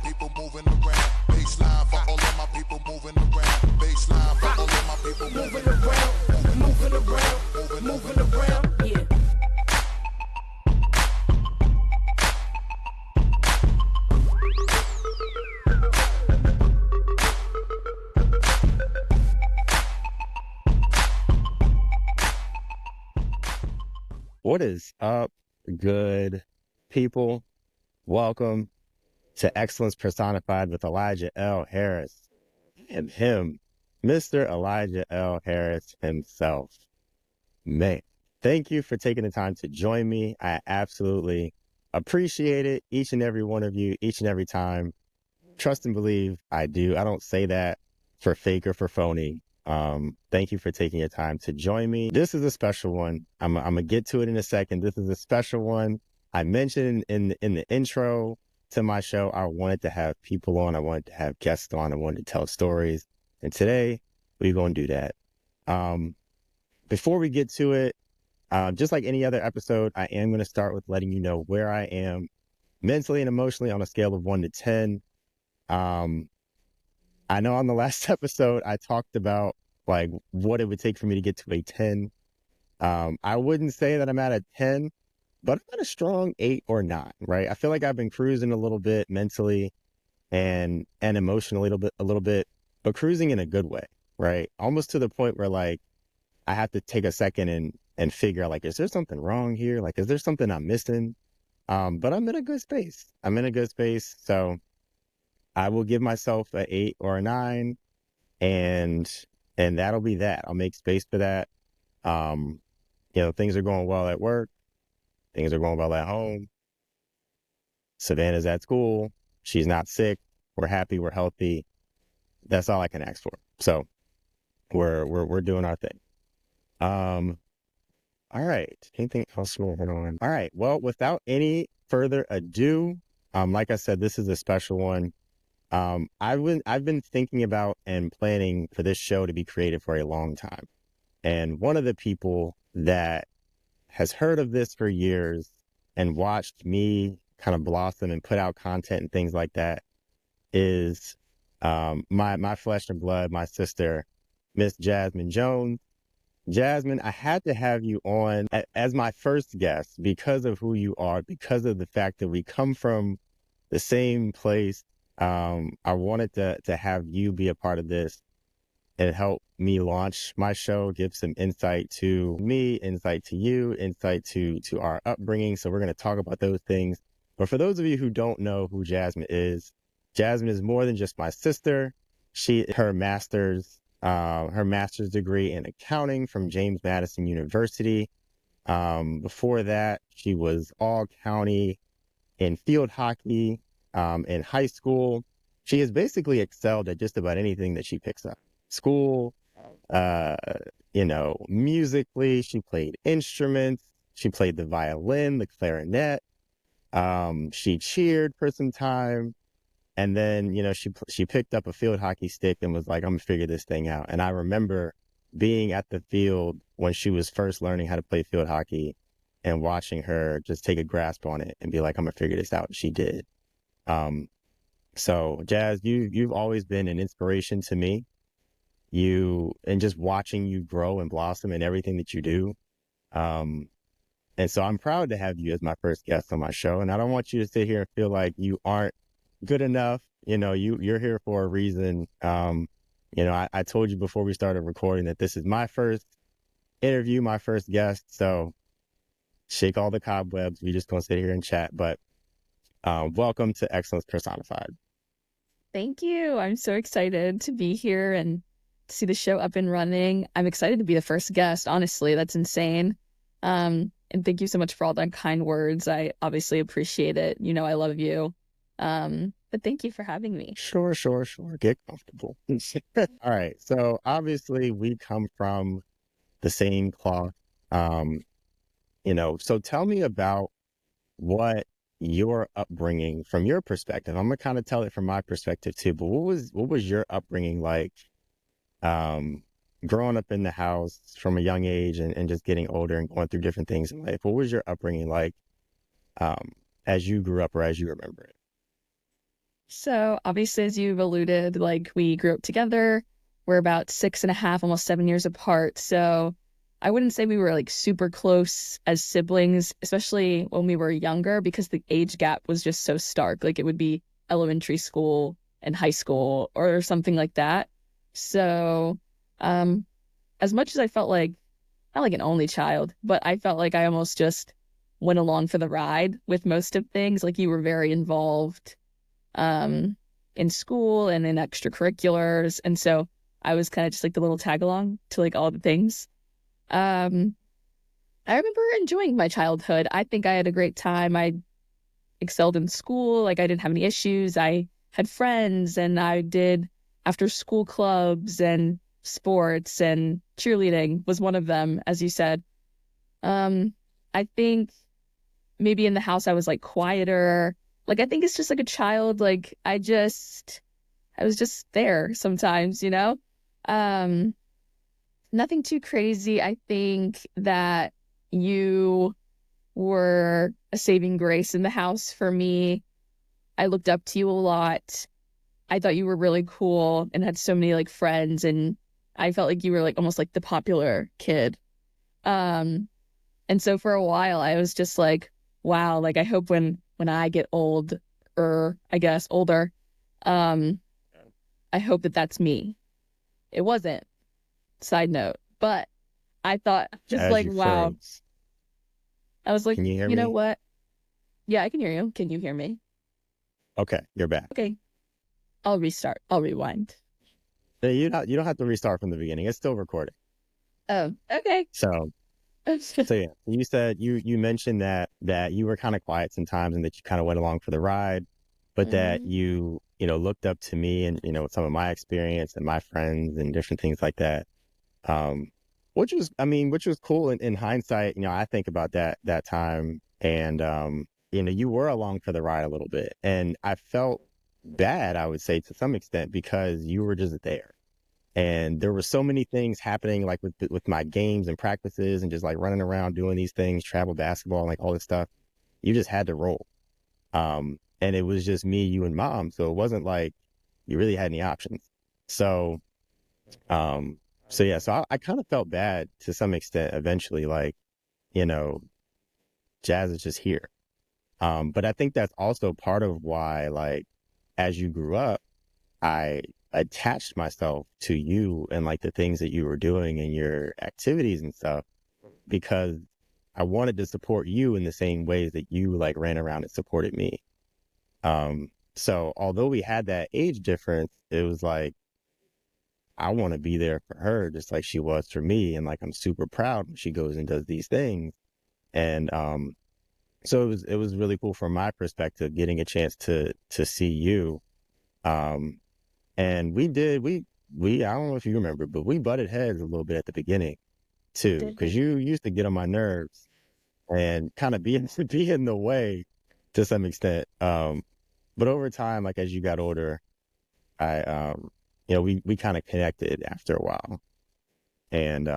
people moving around. Baseline for all of my people moving around. Baseline for all of my people moving around. Moving around, moving around, yeah. What is up, good people? Welcome to Excellence Personified with Elijah L. Harris. And him, Mr. Elijah L. Harris himself. Man, thank you for taking the time to join me. I absolutely appreciate it, each and every one of you, each and every time. Trust and believe I do. I don't say that for fake or for phony. Thank you for taking your time to join me. This is a special one. I'm gonna get to it in a second. This is a special one. I mentioned in the intro to my show, I wanted to have people on. I wanted to have guests on. I wanted to tell stories. And today we're going to do that. Before we get to it, just like any other episode, I am going to start with letting you know where I am mentally and emotionally on a scale of 1 to 10. I know on the last episode, I talked about like what it would take for me to get to a 10. I wouldn't say that I'm at a 10, but I'm at a strong 8 or 9, right? I feel like I've been cruising a little bit mentally and emotionally a little bit, but cruising in a good way, right? Almost to the point where like I have to take a second and figure out like, is there something wrong here? Like, is there something I'm missing? But I'm in a good space. I'm in a good space. So I will give myself an 8 or a 9, and that'll be that. I'll make space for that. Things are going well at work. Things are going well at home. Savannah's at school. She's not sick. We're happy. We're healthy. That's all I can ask for. So we're doing our thing. All right. Anything else we'll hit on? All right. Well, without any further ado, like I said, this is a special one. I've been thinking about and planning for this show to be created for a long time. And one of the people that has heard of this for years and watched me kind of blossom and put out content and things like that is my flesh and blood, my sister, Miss Jasmin Jones. Jasmin, I had to have you on as my first guest because of who you are, because of the fact that we come from the same place. I wanted to have you be a part of this and help me launch my show, give some insight to me, insight to you, insight to our upbringing. So we're going to talk about those things. But for those of you who don't know who Jasmin is more than just my sister. Her master's degree in accounting from James Madison University. Before that, she was all county in field hockey. In high school, she has basically excelled at just about anything that she picks up. School, musically, she played instruments. She played the violin, the clarinet. She cheered for some time. And then, she picked up a field hockey stick and was like, I'm gonna figure this thing out. And I remember being at the field when she was first learning how to play field hockey and watching her just take a grasp on it and be like, I'm gonna figure this out. And she did. So Jazz, you've always been an inspiration to me. And just watching you grow and blossom in everything that you do. And so I'm proud to have you as my first guest on my show. And I don't want you to sit here and feel like you aren't good enough. You're here for a reason. I told you before we started recording that this is my first interview, my first guest. So shake all the cobwebs. We just gonna sit here and chat, but welcome to Excellence Personified. Thank you. I'm so excited to be here and see the show up and running. I'm excited to be the first guest. Honestly, that's insane. And thank you so much for all the kind words. I obviously appreciate it. I love you. But thank you for having me. Sure. Get comfortable. All right. So obviously we come from the same cloth. So tell me about what your upbringing from your perspective. I'm gonna kind of tell it from my perspective too, but what was your upbringing like growing up in the house from a young age and just getting older and going through different things in life? What was your upbringing like as you grew up or as you remember it? So obviously, as you've alluded, like we grew up together. We're about 6.5, almost 7 years apart. So I wouldn't say we were like super close as siblings, especially when we were younger, because the age gap was just so stark. Like it would be elementary school and high school or something like that. So as much as I felt like, not like an only child, but I felt like I almost just went along for the ride with most of things. Like you were very involved in school and in extracurriculars. And so I was kind of just like the little tag along to like all the things. Um, I remember enjoying my childhood. I think I had a great time. I excelled in school. Like I didn't have any issues. I had friends and I did after school clubs and sports, and cheerleading was one of them, as you said. I think maybe in the house I was like quieter. Like I think it's just like a child. Like I was just there sometimes, you know? Um, Nothing too crazy. I think that you were a saving grace in the house for me. I looked up to you a lot. I thought you were really cool and had so many like friends, and I felt like you were like almost like the popular kid. Um, and so for a while I was just like, wow, like I hope when I get old, or I guess older, um, I hope that that's me. It wasn't, side note, but I thought just As like, you wow. froze. I was like, Can you hear you know me? what? Yeah, I can hear you. Can you hear me? Okay, you're back. Okay, I'll restart. I'll rewind. Yeah, you don't have to restart from the beginning. It's still recording. Oh, okay. So so yeah, you said you mentioned that you were kind of quiet sometimes and that you kind of went along for the ride, but that Mhm. you looked up to me and some of my experience and my friends and different things like that. Um, which was cool in hindsight. I think about that time, and you were along for the ride a little bit, and I felt bad, I would say, to some extent, because you were just there. And there were so many things happening, like with my games and practices and just like running around doing these things, travel basketball, and like all this stuff. You just had to roll. And it was just me, you, and mom. So it wasn't like you really had any options. So, um, so yeah, so I kind of felt bad to some extent eventually, like, you know, Jazz is just here. But I think that's also part of why, like, as you grew up, I attached myself to you and like the things that you were doing and your activities and stuff, because I wanted to support you in the same ways that you like ran around and supported me. So although we had that age difference, it was like I want to be there for her just like she was for me, and like I'm super proud when she goes and does these things. And so it was really cool from my perspective getting a chance to see you. Um, And we I don't know if you remember, but we butted heads a little bit at the beginning too, Did because we? you used to get on my nerves and kind of be be in the way to some extent. But over time, like as you got older, I we kind of connected after a while. And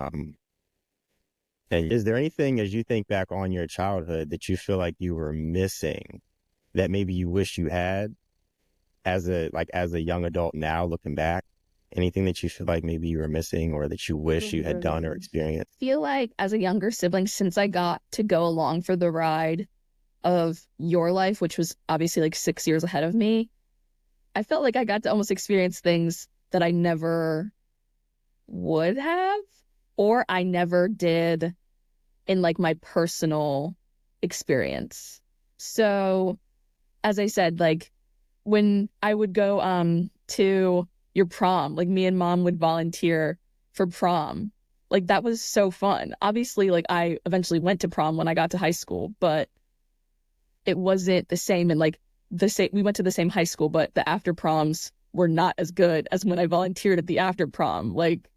and is there anything as you think back on your childhood that you feel like you were missing that maybe you wish you had as a young adult now looking back? Anything that you feel like maybe you were missing or that you wish you had done or experienced? Feel like as a younger sibling, since I got to go along for the ride of your life, which was obviously like 6 years ahead of me, I felt like I got to almost experience things that I never would have, or I never did in like my personal experience. So, as I said, like when I would go to your prom, like me and mom would volunteer for prom. Like that was so fun. Obviously, like I eventually went to prom when I got to high school, but it wasn't the same. And like the same, we went to the same high school, but the after proms were not as good as when I volunteered at the after prom. Like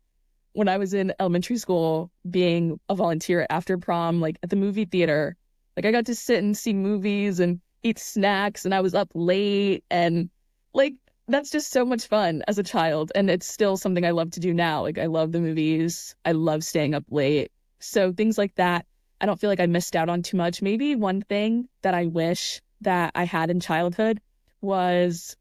when I was in elementary school, being a volunteer at after prom, like at the movie theater, like I got to sit and see movies and eat snacks, and I was up late, and like that's just so much fun as a child, and it's still something I love to do now. Like I love the movies, I love staying up late. So things like that, I don't feel like I missed out on too much. Maybe one thing that I wish that I had in childhood was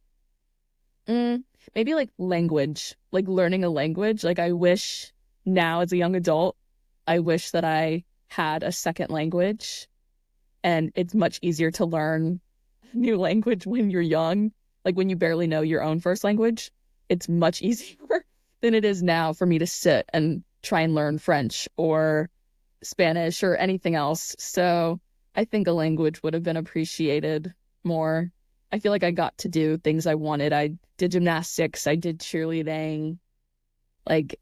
Mm, maybe like language, like learning a language. Like I wish now as a young adult, I wish that I had a second language, and it's much easier to learn new language when you're young. Like when you barely know your own first language, it's much easier than it is now for me to sit and try and learn French or Spanish or anything else. So I think a language would have been appreciated more. I feel like I got to do things I wanted. I did gymnastics, I did cheerleading. Like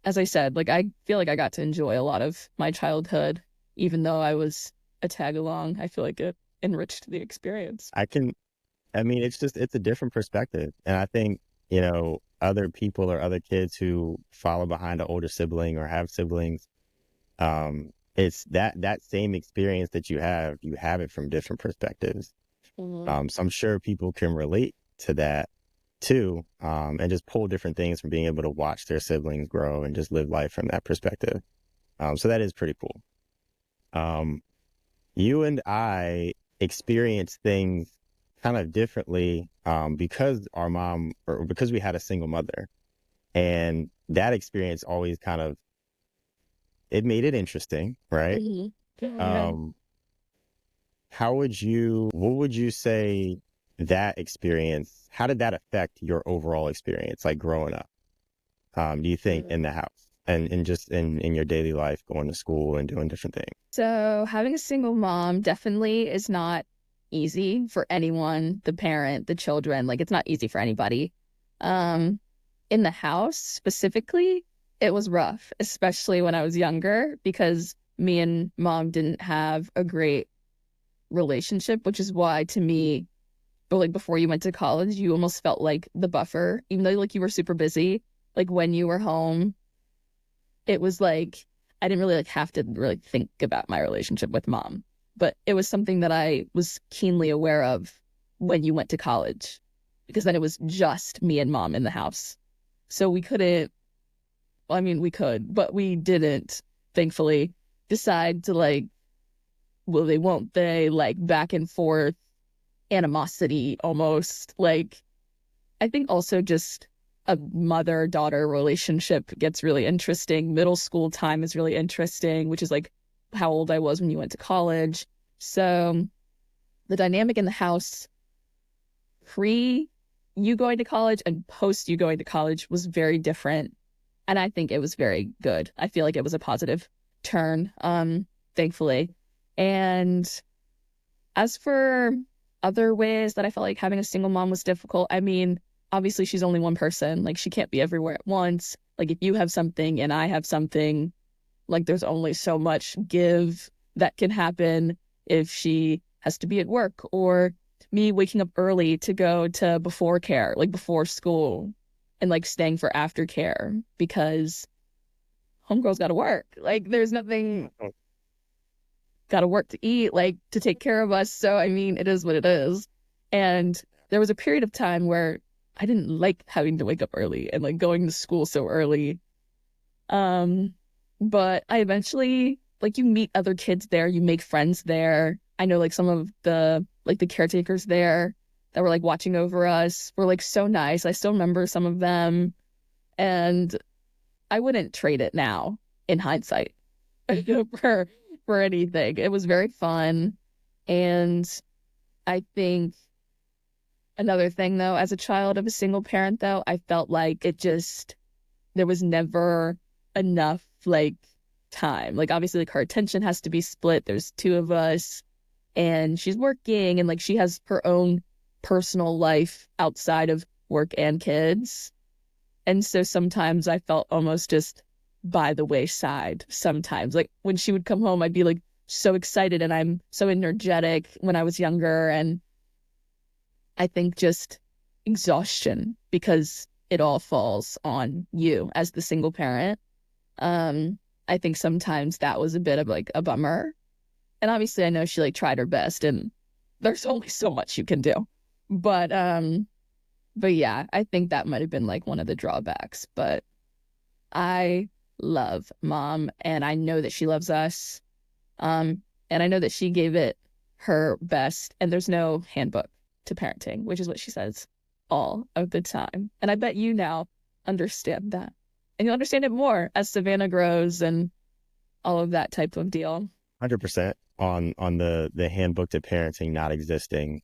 as I said, like I feel like I got to enjoy a lot of my childhood, even though I was a tag along. I feel like it enriched the experience. I mean, it's a different perspective. And I think, other people or other kids who follow behind an older sibling or have siblings, it's that same experience that you have it from different perspectives. So I'm sure people can relate to that too, and just pull different things from being able to watch their siblings grow and just live life from that perspective. So that is pretty cool. You and I experience things kind of differently, because because we had a single mother, and that experience always it made it interesting, right? Mm-hmm. Um, what would you say that experience, how did that affect your overall experience, like growing up? Do you think in the house and just in your daily life, going to school and doing different things? So having a single mom definitely is not easy for anyone, the parent, the children. Like it's not easy for anybody. Um, in the house specifically, it was rough, especially when I was younger, because me and mom didn't have a great relationship, which is why to me, but like before you went to college, you almost felt like the buffer, even though like you were super busy. Like when you were home, it was like I didn't really like have to really think about my relationship with mom, but it was something that I was keenly aware of when you went to college, because then it was just me and mom in the house. So we couldn't, well, I mean, we could, but we didn't, thankfully, decide to like, will they, won't they, like back and forth animosity almost. Like, I think also just a mother-daughter relationship gets really interesting. Middle school time is really interesting, which is like how old I was when you went to college. So the dynamic in the house pre you going to college and post you going to college was very different. And I think it was very good. I feel like it was a positive turn, thankfully. And as for other ways that I felt like having a single mom was difficult, I mean, obviously she's only one person. Like she can't be everywhere at once. Like if you have something and I have something, like there's only so much give that can happen if she has to be at work, or me waking up early to go to before care, like before school, and like staying for aftercare because homegirl's got to work. Like there's nothing, got to work to eat, like to take care of us. So, I mean, it is what it is. And there was a period of time where I didn't like having to wake up early and like going to school so early. But I eventually, like, you meet other kids there, you make friends there. I know like some of the caretakers there that were like watching over us were like so nice. I still remember some of them, and I wouldn't trade it now in hindsight for anything. It was very fun. And I think another thing though, as a child of a single parent though, I felt like there was never enough like time. Like obviously like her attention has to be split. There's two of us and she's working and like she has her own personal life outside of work and kids. And so sometimes I felt almost just by the wayside sometimes. Like when she would come home, I'd be like so excited and I'm so energetic when I was younger. And I think just exhaustion because it all falls on you as the single parent. I think sometimes that was a bit of like a bummer. And obviously I know she like tried her best and there's only so much you can do. But yeah, I think that might have been like one of the drawbacks. But I love mom and I know that she loves us. And I know that she gave it her best and there's no handbook to parenting, which is what she says. all of the time. And I bet you now understand that. And you'll understand it more as Savannah grows and all of that type of deal. 100% on the handbook to parenting not existing,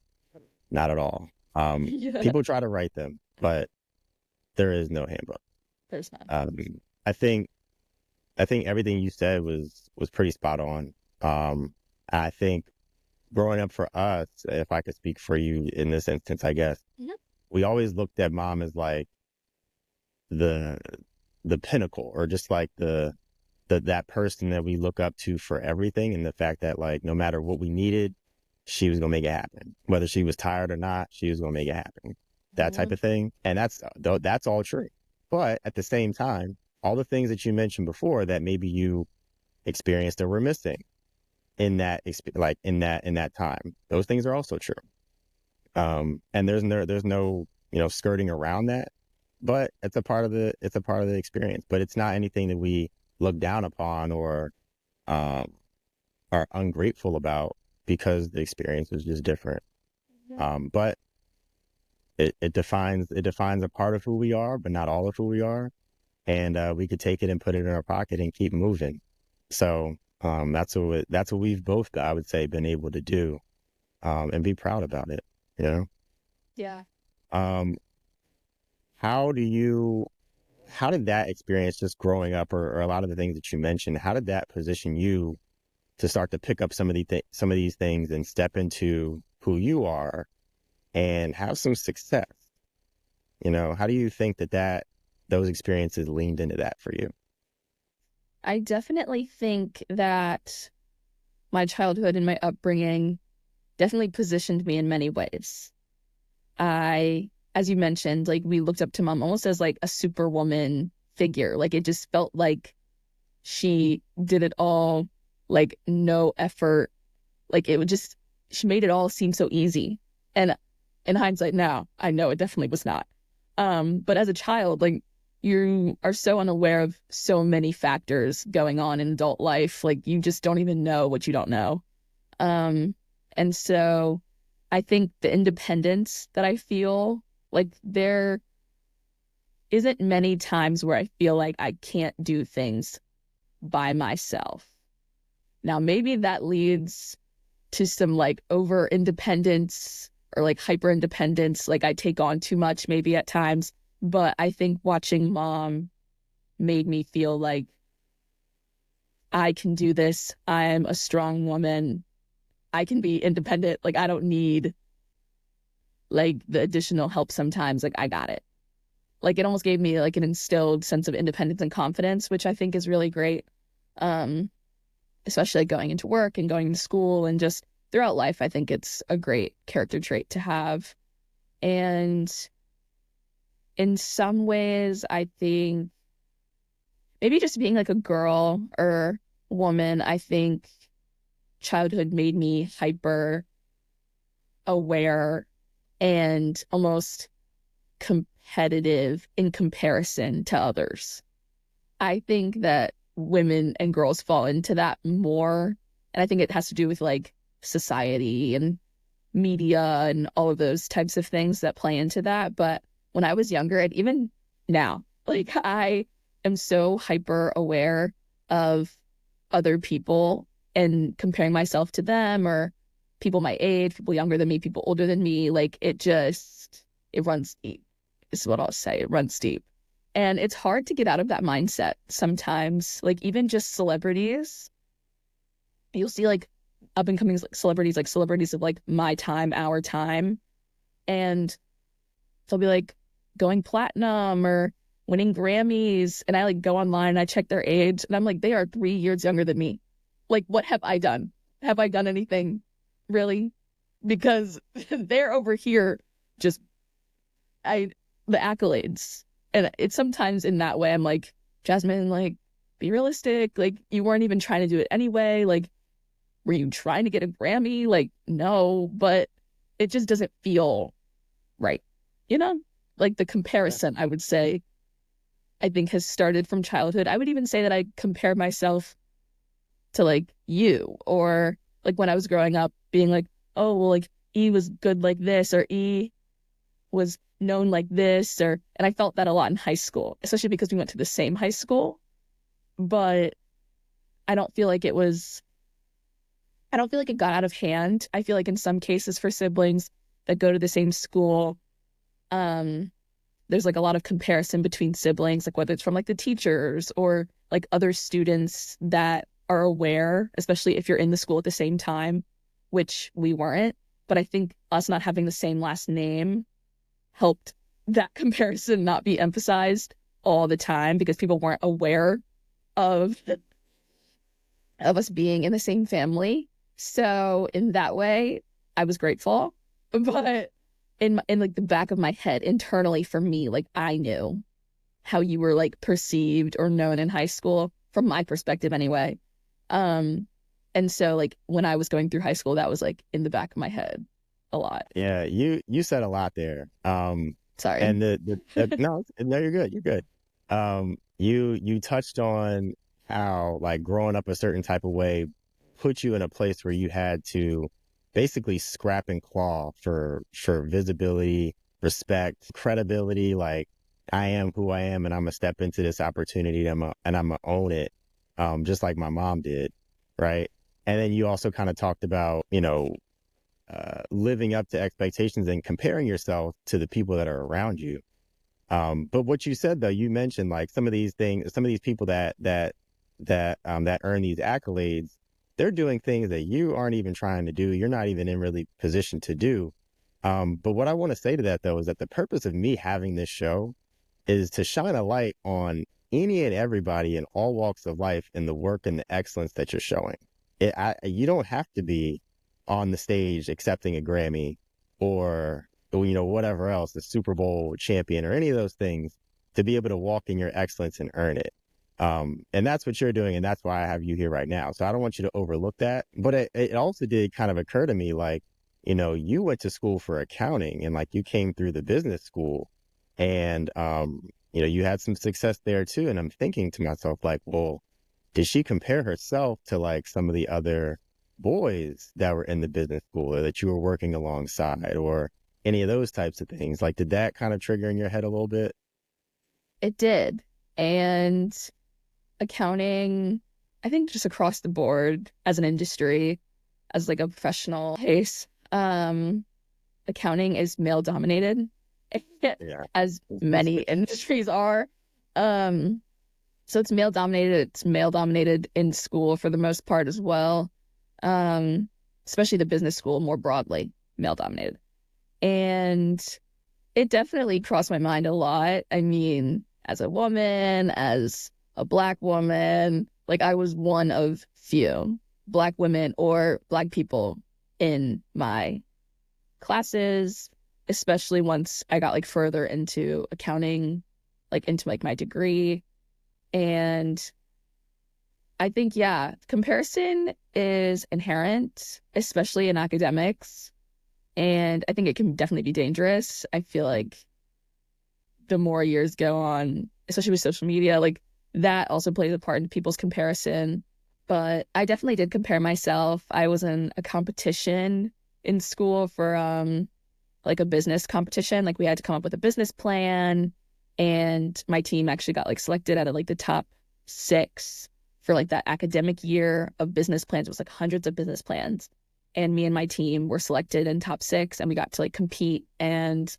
not at all. Yeah. People try to write them, but there is no handbook. There's not. I think everything you said was pretty spot on. I think growing up for us, if I could speak for you in this instance, I guess, we always looked at mom as like the pinnacle, or just like that person that we look up to for everything, and the fact that like no matter what we needed, she was gonna make it happen. Whether she was tired or not, she was gonna make it happen. That type of thing. And that's all true. But at the same time, all the things that you mentioned before that maybe you experienced or were missing in that in that time, those things are also true. And there's no skirting around that. But it's a part of the experience. But it's not anything that we look down upon or are ungrateful about, because the experience is just different. But it defines a part of who we are, but not all of who we are. And we could take it and put it in our pocket and keep moving. So that's what we've both, I would say, been able to do, and be proud about it. Yeah. How did that experience, just growing up, or a lot of the things that you mentioned, how did that position you to start to pick up some of these things and step into who you are and have some success? How do you think that those experiences leaned into that for you? I definitely think that my childhood and my upbringing definitely positioned me in many ways. As you mentioned, like, we looked up to mom almost as like a superwoman figure. Like, it just felt like she did it all, like no effort. Like, she made it all seem so easy. And in hindsight now, I know it definitely was not. But as a child, like, you are so unaware of so many factors going on in adult life. Like, you just don't even know what you don't know. And so I think the independence that I feel, like, there isn't many times where I feel like I can't do things by myself. Now, maybe that leads to some like over independence or like hyper independence. Like, I take on too much maybe at times, but I think watching mom made me feel like I can do this. I'm a strong woman. I can be independent. Like, I don't need like the additional help sometimes. Like, I got it. Like, it almost gave me like an instilled sense of independence and confidence, which I think is really great. Especially like going into work and going to school and just throughout life. I think it's a great character trait to have. And in some ways, I think maybe just being like a girl or woman, I think childhood made me hyper aware and almost competitive in comparison to others. I think that women and girls fall into that more. And I think it has to do with like society and media and all of those types of things that play into that. But when I was younger, and even now, like, I am so hyper aware of other people and comparing myself to them, or people my age, people younger than me, people older than me. Like, it runs deep, is what I'll say. It runs deep. And it's hard to get out of that mindset sometimes. Like, even just celebrities, you'll see like up and coming celebrities of like my time, our time, and they'll be like going platinum or winning Grammys. And I like go online and I check their age, and I'm like, they are 3 years younger than me. Like, what have I done? Have I done anything, really? Because they're over here just the accolades. And it's sometimes in that way I'm like, Jasmin, like, be realistic. Like, you weren't even trying to do it anyway. Like, were you trying to get a Grammy? Like, no, but it just doesn't feel right. Like, the comparison, I would say, I think has started from childhood. I would even say that I compare myself to like you, or like when I was growing up being like, oh, well, like E was good like this, or E was known like this, and I felt that a lot in high school, especially because we went to the same high school. But I don't feel like it got out of hand. I feel like in some cases for siblings that go to the same school, there's like a lot of comparison between siblings, like whether it's from like the teachers or like other students that are aware, especially if you're in the school at the same time, which we weren't. But I think us not having the same last name helped that comparison not be emphasized all the time because people weren't aware of us being in the same family. So in that way, I was grateful. But in like the back of my head, internally for me, like I knew how you were like perceived or known in high school, from my perspective anyway. And so like when I was going through high school, that was like in the back of my head a lot. Yeah, you said a lot there. Sorry. And no, you're good. You're good. You touched on how like growing up a certain type of way put you in a place where you had to basically scrap and claw for visibility, respect, credibility. Like I am who I am, and I'm gonna step into this opportunity, and I'm gonna own it, just like my mom did, right? And then you also kind of talked about, living up to expectations and comparing yourself to the people that are around you. But what you said though, you mentioned like some of these people that earn these accolades, they're doing things that you aren't even trying to do. You're not even in really position to do. But what I want to say to that though is that the purpose of me having this show is to shine a light on any and everybody in all walks of life and the work and the excellence that you're showing. You don't have to be on the stage accepting a Grammy or whatever else, the Super Bowl champion or any of those things, to be able to walk in your excellence and earn it. And that's what you're doing, and that's why I have you here right now. So I don't want you to overlook that. But it also did kind of occur to me, like, you went to school for accounting, and like you came through the business school, and you had some success there too. And I'm thinking to myself, like, well, did she compare herself to like some of the other boys that were in the business school or that you were working alongside, or any of those types of things? Like, did that kind of trigger in your head a little bit? It did. And accounting, I think just across the board as an industry, as like a professional case, accounting is male dominated, Yeah. as many industries are. So it's male dominated. It's male dominated in school for the most part as well. Especially the business school more broadly, male dominated. And it definitely crossed my mind a lot. I mean, as a woman, as a Black woman, like I was one of few Black women or Black people in my classes, especially once I got like further into accounting, like into like my degree. And I think, yeah, comparison is inherent, especially in academics. And I think it can definitely be dangerous. I feel like the more years go on, especially with social media, like that also plays a part in people's comparison. But I definitely did compare myself. I was in a competition in school for like a business competition. Like we had to come up with a business plan, and my team actually got like selected out of like the top 6 for like that academic year of business plans. It was like hundreds of business plans. And me and my team were selected in top 6, and we got to like compete and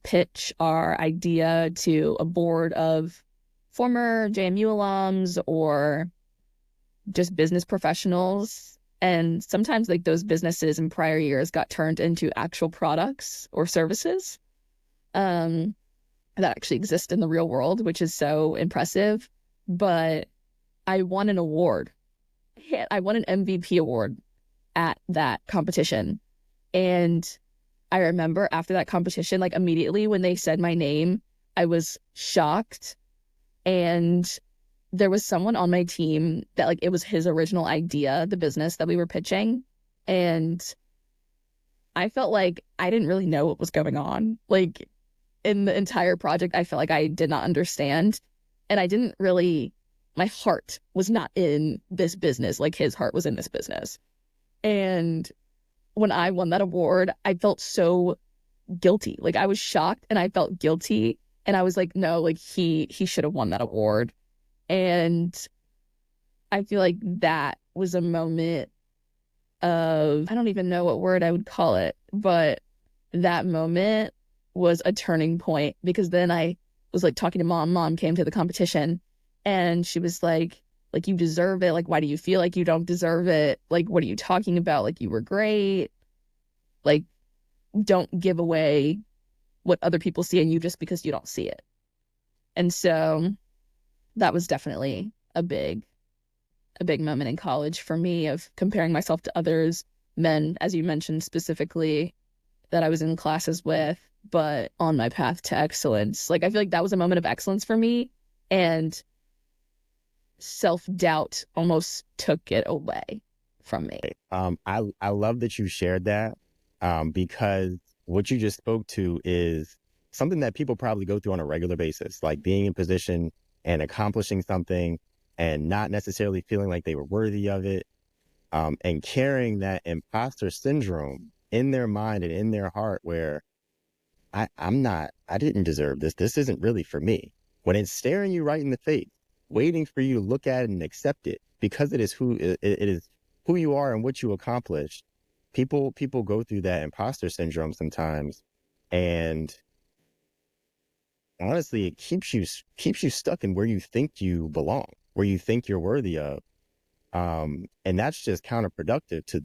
pitch our idea to a board of former JMU alums or just business professionals. And sometimes like those businesses in prior years got turned into actual products or services that actually exist in the real world, which is so impressive. But I won an award. I won an MVP award at that competition. And I remember after that competition, like immediately when they said my name, I was shocked. And there was someone on my team that like it was his original idea, the business that we were pitching. And I felt like I didn't really know what was going on. Like in the entire project, I felt like I did not understand. And I didn't really, my heart was not in this business. Like his heart was in this business. And when I won that award, I felt so guilty. Like I was shocked and I felt guilty. And I was like, no, like he should have won that award. And I feel like that was a moment of, I don't even know what word I would call it, but that moment was a turning point, because then I was like talking to mom. Mom came to the competition and she was like, you deserve it. Like, why do you feel like you don't deserve it? Like, what are you talking about? Like, you were great. Like, don't give away what other people see in you just because you don't see it. And so that was definitely a big moment in college for me, of comparing myself to others, men, as you mentioned specifically, that I was in classes with, but on my path to excellence. Like, I feel like that was a moment of excellence for me, and self-doubt almost took it away from me. I love that you shared that, because what you just spoke to is something that people probably go through on a regular basis, like being in position and accomplishing something and not necessarily feeling like they were worthy of it, and carrying that imposter syndrome in their mind and in their heart, where I didn't deserve this. This isn't really for me. When it's staring you right in the face, waiting for you to look at it and accept it, because it is it is who you are and what you accomplished. People go through that imposter syndrome sometimes, and honestly, it keeps you stuck in where you think you belong, where you think you're worthy of. And that's just counterproductive to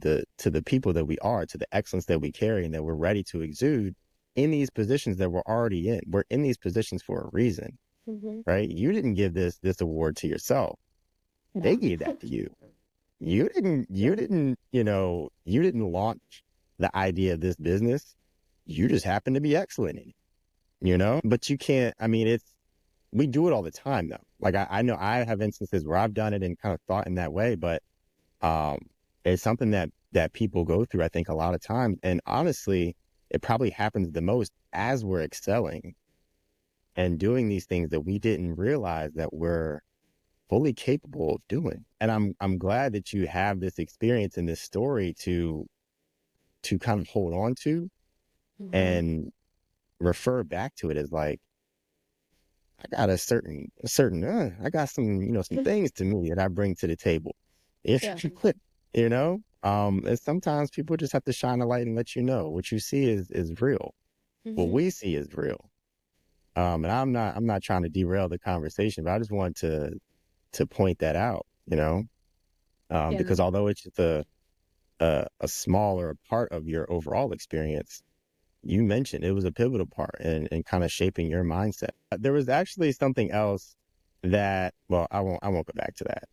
the people that we are, to the excellence that we carry and that we're ready to exude in these positions that we're already in. We're in these positions for a reason, right? You didn't give this award to yourself. No. They gave that to you. You didn't launch the idea of this business. You just happen to be excellent in it, but you can't, we do it all the time though. Like I know I have instances where I've done it and kind of thought in that way, but it's something that people go through, I think, a lot of times. And honestly, it probably happens the most as we're excelling and doing these things that we didn't realize that we're fully capable of doing. And I'm glad that you have this experience and this story to kind of hold on to and refer back to it as like, I got I got some, some things to me that I bring to the table. Yeah. And sometimes people just have to shine a light and let you know what you see is real. What we see is real. And I'm not trying to derail the conversation, but I just want to point that out, because although it's just a smaller part of your overall experience, you mentioned it was a pivotal part in kind of shaping your mindset. There was actually something else that, well, I won't go back to that.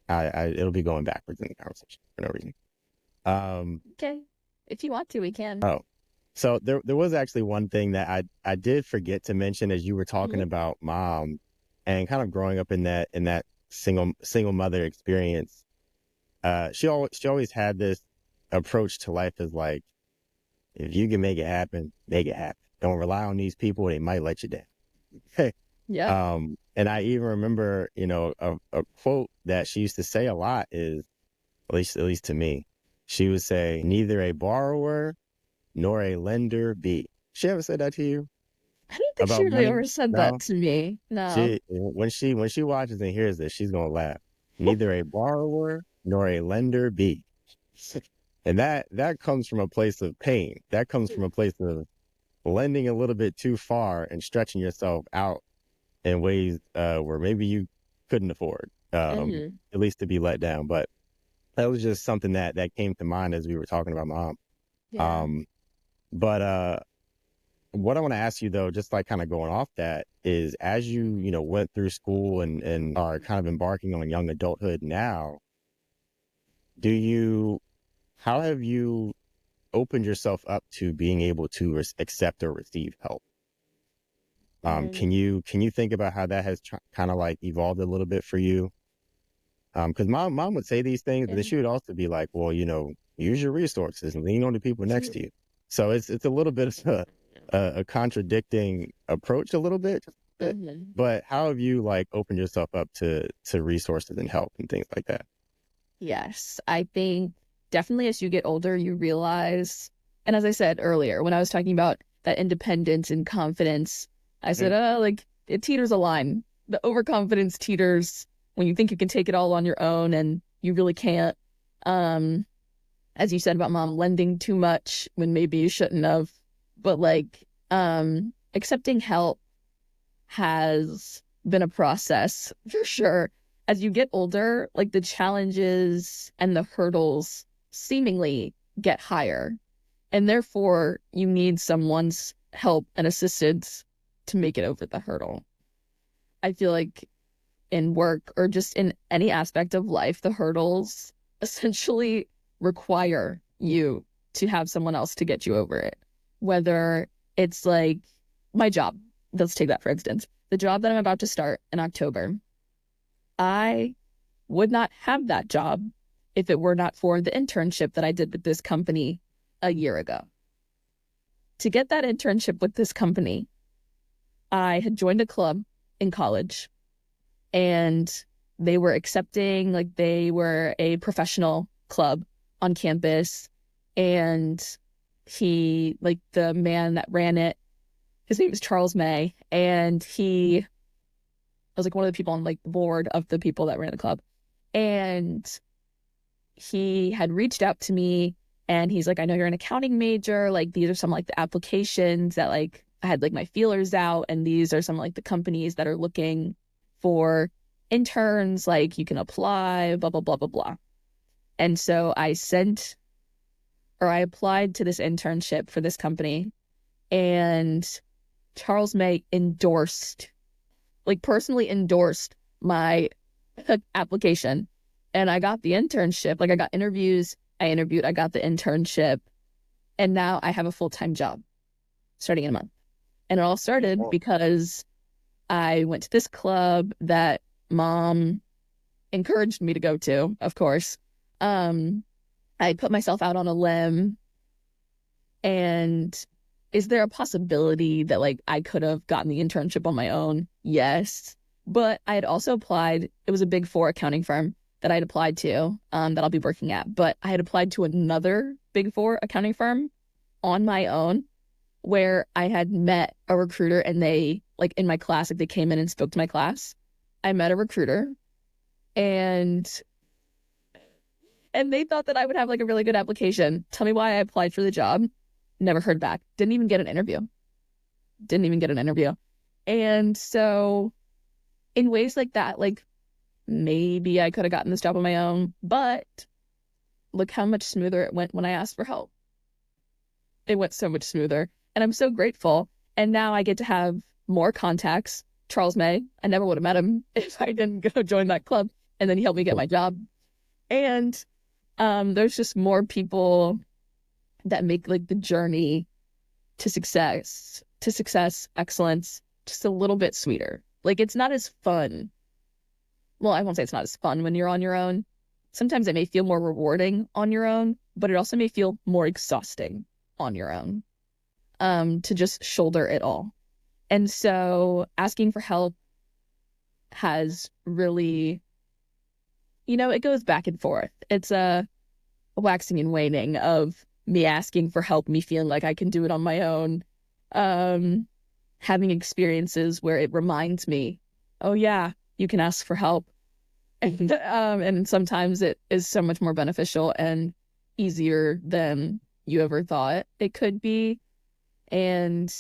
It'll be going backwards in the conversation for no reason. Okay. If you want to, we can. Oh, so there was actually one thing that I did forget to mention as you were talking about mom and kind of growing up in that single mother experience. She always had this approach to life as like, if you can make it happen, make it happen. Don't rely on these people; they might let you down. Yeah. And I even remember, a quote that she used to say a lot is, at least to me, she would say, "Neither a borrower nor a lender be." She ever said that to you? I don't think About she really money? ever said No? that to me. No. When she watches and hears this, she's gonna laugh. Neither a borrower nor a lender be. And that comes from a place of pain. That comes from a place of lending a little bit too far and stretching yourself out in ways where maybe you couldn't afford, at least to be let down. But that was just something that came to mind as we were talking about mom. Yeah. But what I want to ask you though, just like kind of going off that, is as you went through school and are kind of embarking on young adulthood now, how have you opened yourself up to being able to accept or receive help? Can you think about how that has kind of like evolved a little bit for you? Because mom would say these things, but then she would also be like, well, use your resources and lean on the people next to you. So it's a little bit of a contradicting approach, a little bit. But how have you like opened yourself up to resources and help and things like that? Yes, I think definitely as you get older, you realize, and as I said earlier, when I was talking about that independence and confidence. I said, like, it teeters a line. The overconfidence teeters when you think you can take it all on your own and you really can't. As you said about mom lending too much when maybe you shouldn't have. But like, accepting help has been a process for sure. As you get older, like the challenges and the hurdles seemingly get higher. And therefore, you need someone's help and assistance to make it over the hurdle. I feel like in work or just in any aspect of life, the hurdles essentially require you to have someone else to get you over it. Whether it's like my job, let's take that for instance, the job that I'm about to start in October. I would not have that job if it were not for the internship that I did with this company a year ago. To get that internship with this company, I had joined a club in college and they were accepting, like they were a professional club on campus. And he, like the man that ran it, his name is Charles May, and he was like one of the people on like the board of the people that ran the club. And he had reached out to me and he's like, I know you're an accounting major. Like these are some like the applications that like I had like my feelers out. And these are some like the companies that are looking for interns. Like you can apply, blah, blah, blah, blah, blah. And so I applied to this internship for this company, and Charles May personally endorsed my application. And I got the internship. Like I got interviews, I interviewed, I got the internship, and now I have a full-time job starting in a month. And it all started because I went to this club that mom encouraged me to go to, of course. I put myself out on a limb. And is there a possibility that like I could have gotten the internship on my own? Yes. But I had also applied. It was a Big Four accounting firm that I had applied to, that I'll be working at. But I had applied to another Big Four accounting firm on my own, where I had met a recruiter, and they, like in my class, like they came in and spoke to my class. I met a recruiter, and they thought that I would have like a really good application. Tell me why I applied for the job. Never heard back. Didn't even get an interview. And so in ways like that, like maybe I could have gotten this job on my own, but look how much smoother it went when I asked for help. It went so much smoother, and I'm so grateful. And now I get to have more contacts. Charles May, I never would have met him if I didn't go join that club, and then he helped me get my job. And there's just more people that make like the journey to success, excellence, just a little bit sweeter. Like it's not as fun. Well, I won't say it's not as fun when you're on your own. Sometimes it may feel more rewarding on your own, but it also may feel more exhausting on your own, to just shoulder it all. And so asking for help has really, it goes back and forth. It's a waxing and waning of me asking for help, me feeling like I can do it on my own, having experiences where it reminds me, oh yeah, you can ask for help. And sometimes it is so much more beneficial and easier than you ever thought it could be. And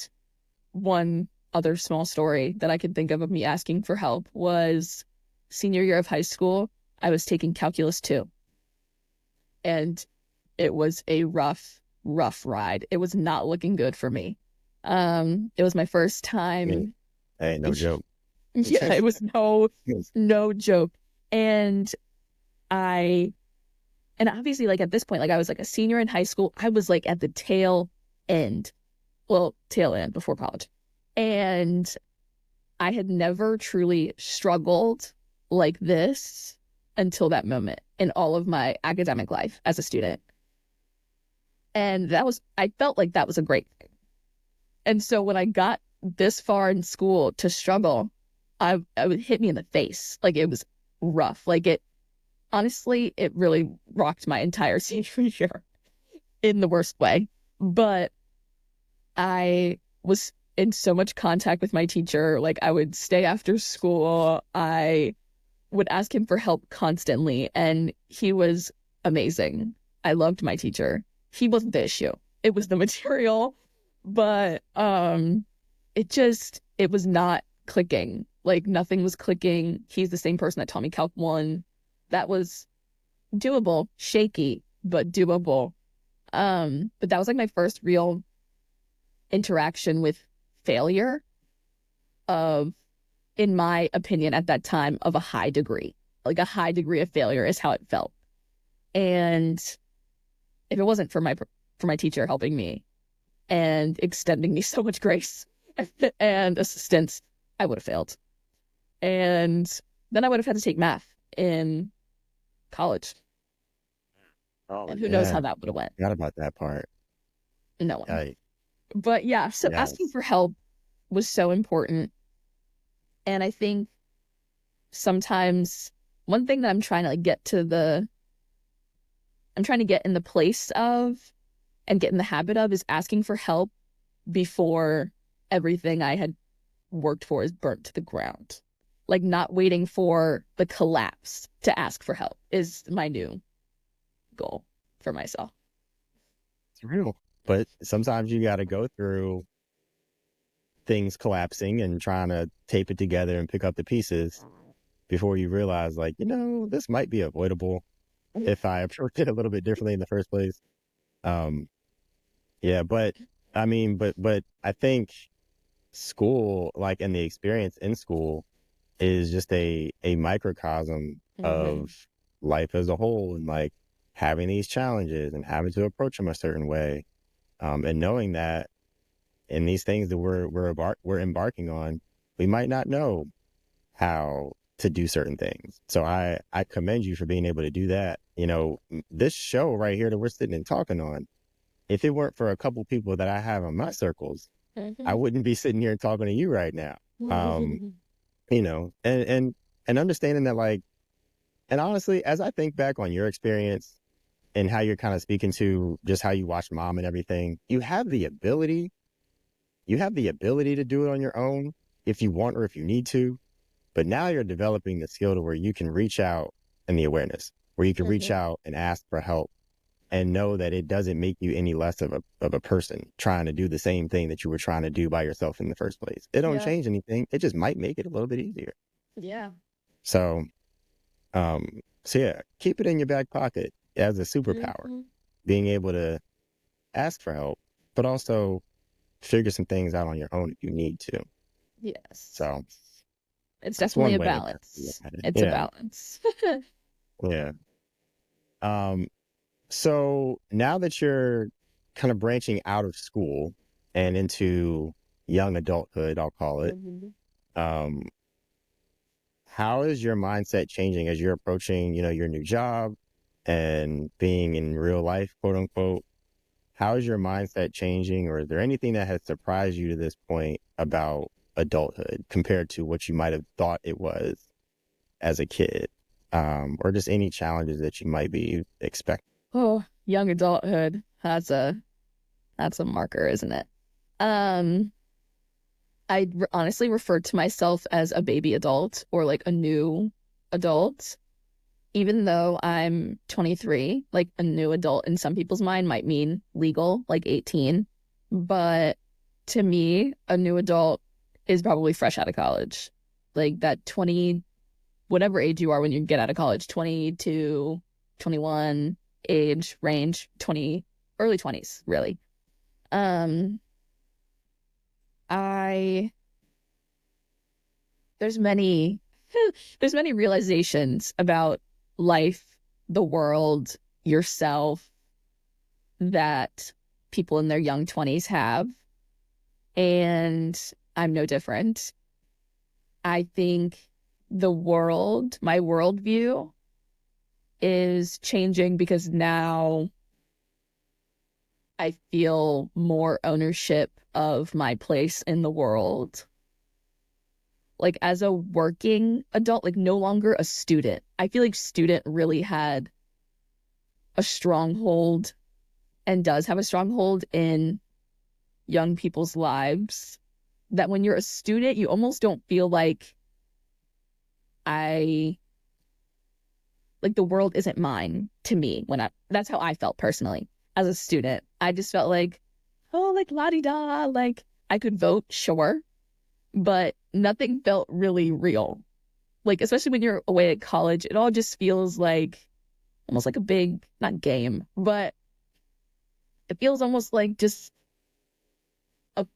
one other small story that I could think of me asking for help was senior year of high school. I was taking Calculus 2. And it was a rough ride. It was not looking good for me. It was my first time. Hey, no joke. Yeah, it was no joke. And obviously, like at this point, like I was like a senior in high school. I was like at the tail end before college. And I had never truly struggled like this until that moment in all of my academic life as a student. And I felt like that was a great thing. And so when I got this far in school to struggle, it would hit me in the face. Like it was rough. Like it really rocked my entire senior year in the worst way. But I was in so much contact with my teacher. Like, I would stay after school. I would ask him for help constantly, and he was amazing. I loved my teacher. He wasn't the issue. It was the material, but it was not clicking. Like, nothing was clicking. He's the same person that taught me Calc 1. That was doable, shaky, but doable. But that was like my first real interaction with failure of, in my opinion at that time, of a high degree. Like, a high degree of failure is how it felt. And if it wasn't for my teacher helping me and extending me so much grace and assistance, I would have failed. And then I would have had to take math in college. Oh, And who knows how that would have went. Forgot about that part. No one. Right. But yeah, so asking for help was so important. And I think sometimes one thing that I'm trying to get in the place of and get in the habit of is asking for help before everything I had worked for is burnt to the ground. Like, not waiting for the collapse to ask for help is my new goal for myself. It's real. But sometimes you got to go through things collapsing and trying to tape it together and pick up the pieces before you realize, like, this might be avoidable if I approached it a little bit differently in the first place. Yeah, but I mean, but I think school, like, and the experience in school is just a microcosm of life as a whole, and like having these challenges and having to approach them a certain way, and knowing that in these things that we're embarking on, we might not know how to do certain things. So I commend you for being able to do that. This show right here that we're sitting and talking on, if it weren't for a couple people that I have in my circles, I wouldn't be sitting here talking to you right now. And understanding that, like, and honestly, as I think back on your experience and how you're kind of speaking to just how you watch mom and everything, you have the ability to do it on your own if you want or if you need to. But now you're developing the skill to where you can reach out, and the awareness where you can reach out and ask for help and know that it doesn't make you any less of a person trying to do the same thing that you were trying to do by yourself in the first place. It don't change anything. It just might make it a little bit easier. Yeah. So yeah, keep it in your back pocket as a superpower, being able to ask for help, but also figure some things out on your own if you need to. Yes. So it's definitely a balance. It's a balance. Yeah. So now that you're kind of branching out of school and into young adulthood, I'll call it, how is your mindset changing as you're approaching, your new job and being in real life, quote unquote? How is your mindset changing, or is there anything that has surprised you to this point about adulthood compared to what you might have thought it was as a kid, or just any challenges that you might be expecting? Oh, young adulthood. That's a marker, isn't it? I honestly referred to myself as a baby adult or like a new adult, even though I'm 23. Like, a new adult in some people's mind might mean legal, like 18. But to me, a new adult is probably fresh out of college. Like, that 20, whatever age you are when you get out of college, 20 to 21 age range, early 20s, really. There's many realizations about life, the world, yourself, that people in their young 20s have, and I'm no different. I think my worldview is changing because now I feel more ownership of my place in the world. Like, as a working adult, like, no longer a student. I feel like student really had a stronghold and does have a stronghold in young people's lives that when you're a student, you almost don't feel like the world isn't mine to me that's how I felt personally as a student. I just felt like, oh, like la-di-da, like I could vote, sure, but nothing felt really real. Like, especially when you're away at college, it all just feels like almost like a big, not game, but it feels almost like just a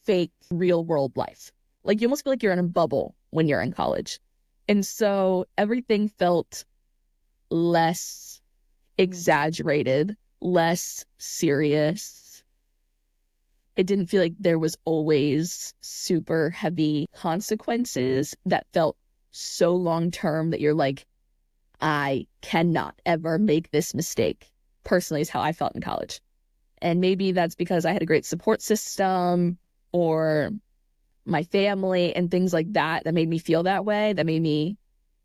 fake real world life. Like, you almost feel like you're in a bubble when you're in college. And so everything felt less exaggerated, less serious. It didn't feel like there was always super heavy consequences that felt so long term that you're like, I cannot ever make this mistake. Personally, is how I felt in college. And maybe that's because I had a great support system or my family and things like that made me feel that way, that made me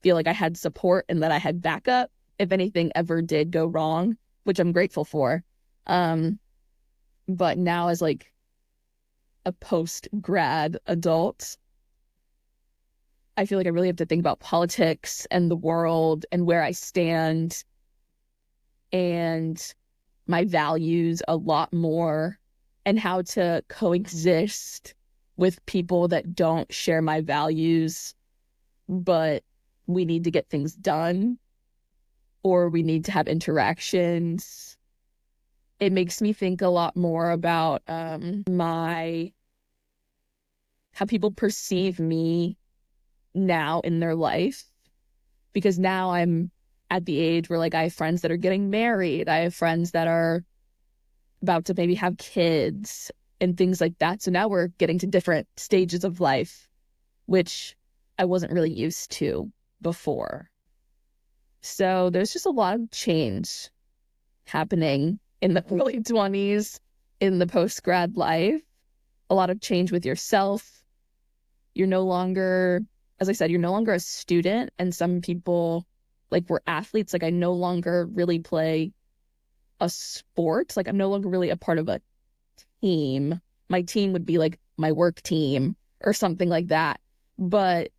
feel like I had support and that I had backup if anything ever did go wrong, which I'm grateful for. But now as like a post-grad adult, I feel like I really have to think about politics and the world and where I stand and my values a lot more and how to coexist with people that don't share my values, but we need to get things done or we need to have interactions. It makes me think a lot more about how people perceive me now in their life, because now I'm at the age where like I have friends that are getting married, I have friends that are about to maybe have kids and things like that. So now we're getting to different stages of life, which I wasn't really used to before. So there's just a lot of change happening in the early 20s, in the post-grad life, a lot of change with yourself. You're no longer, as I said, you're no longer a student. And some people, like, we're athletes. Like, I no longer really play a sport. Like, I'm no longer really a part of a team. My team would be like my work team or something like that. But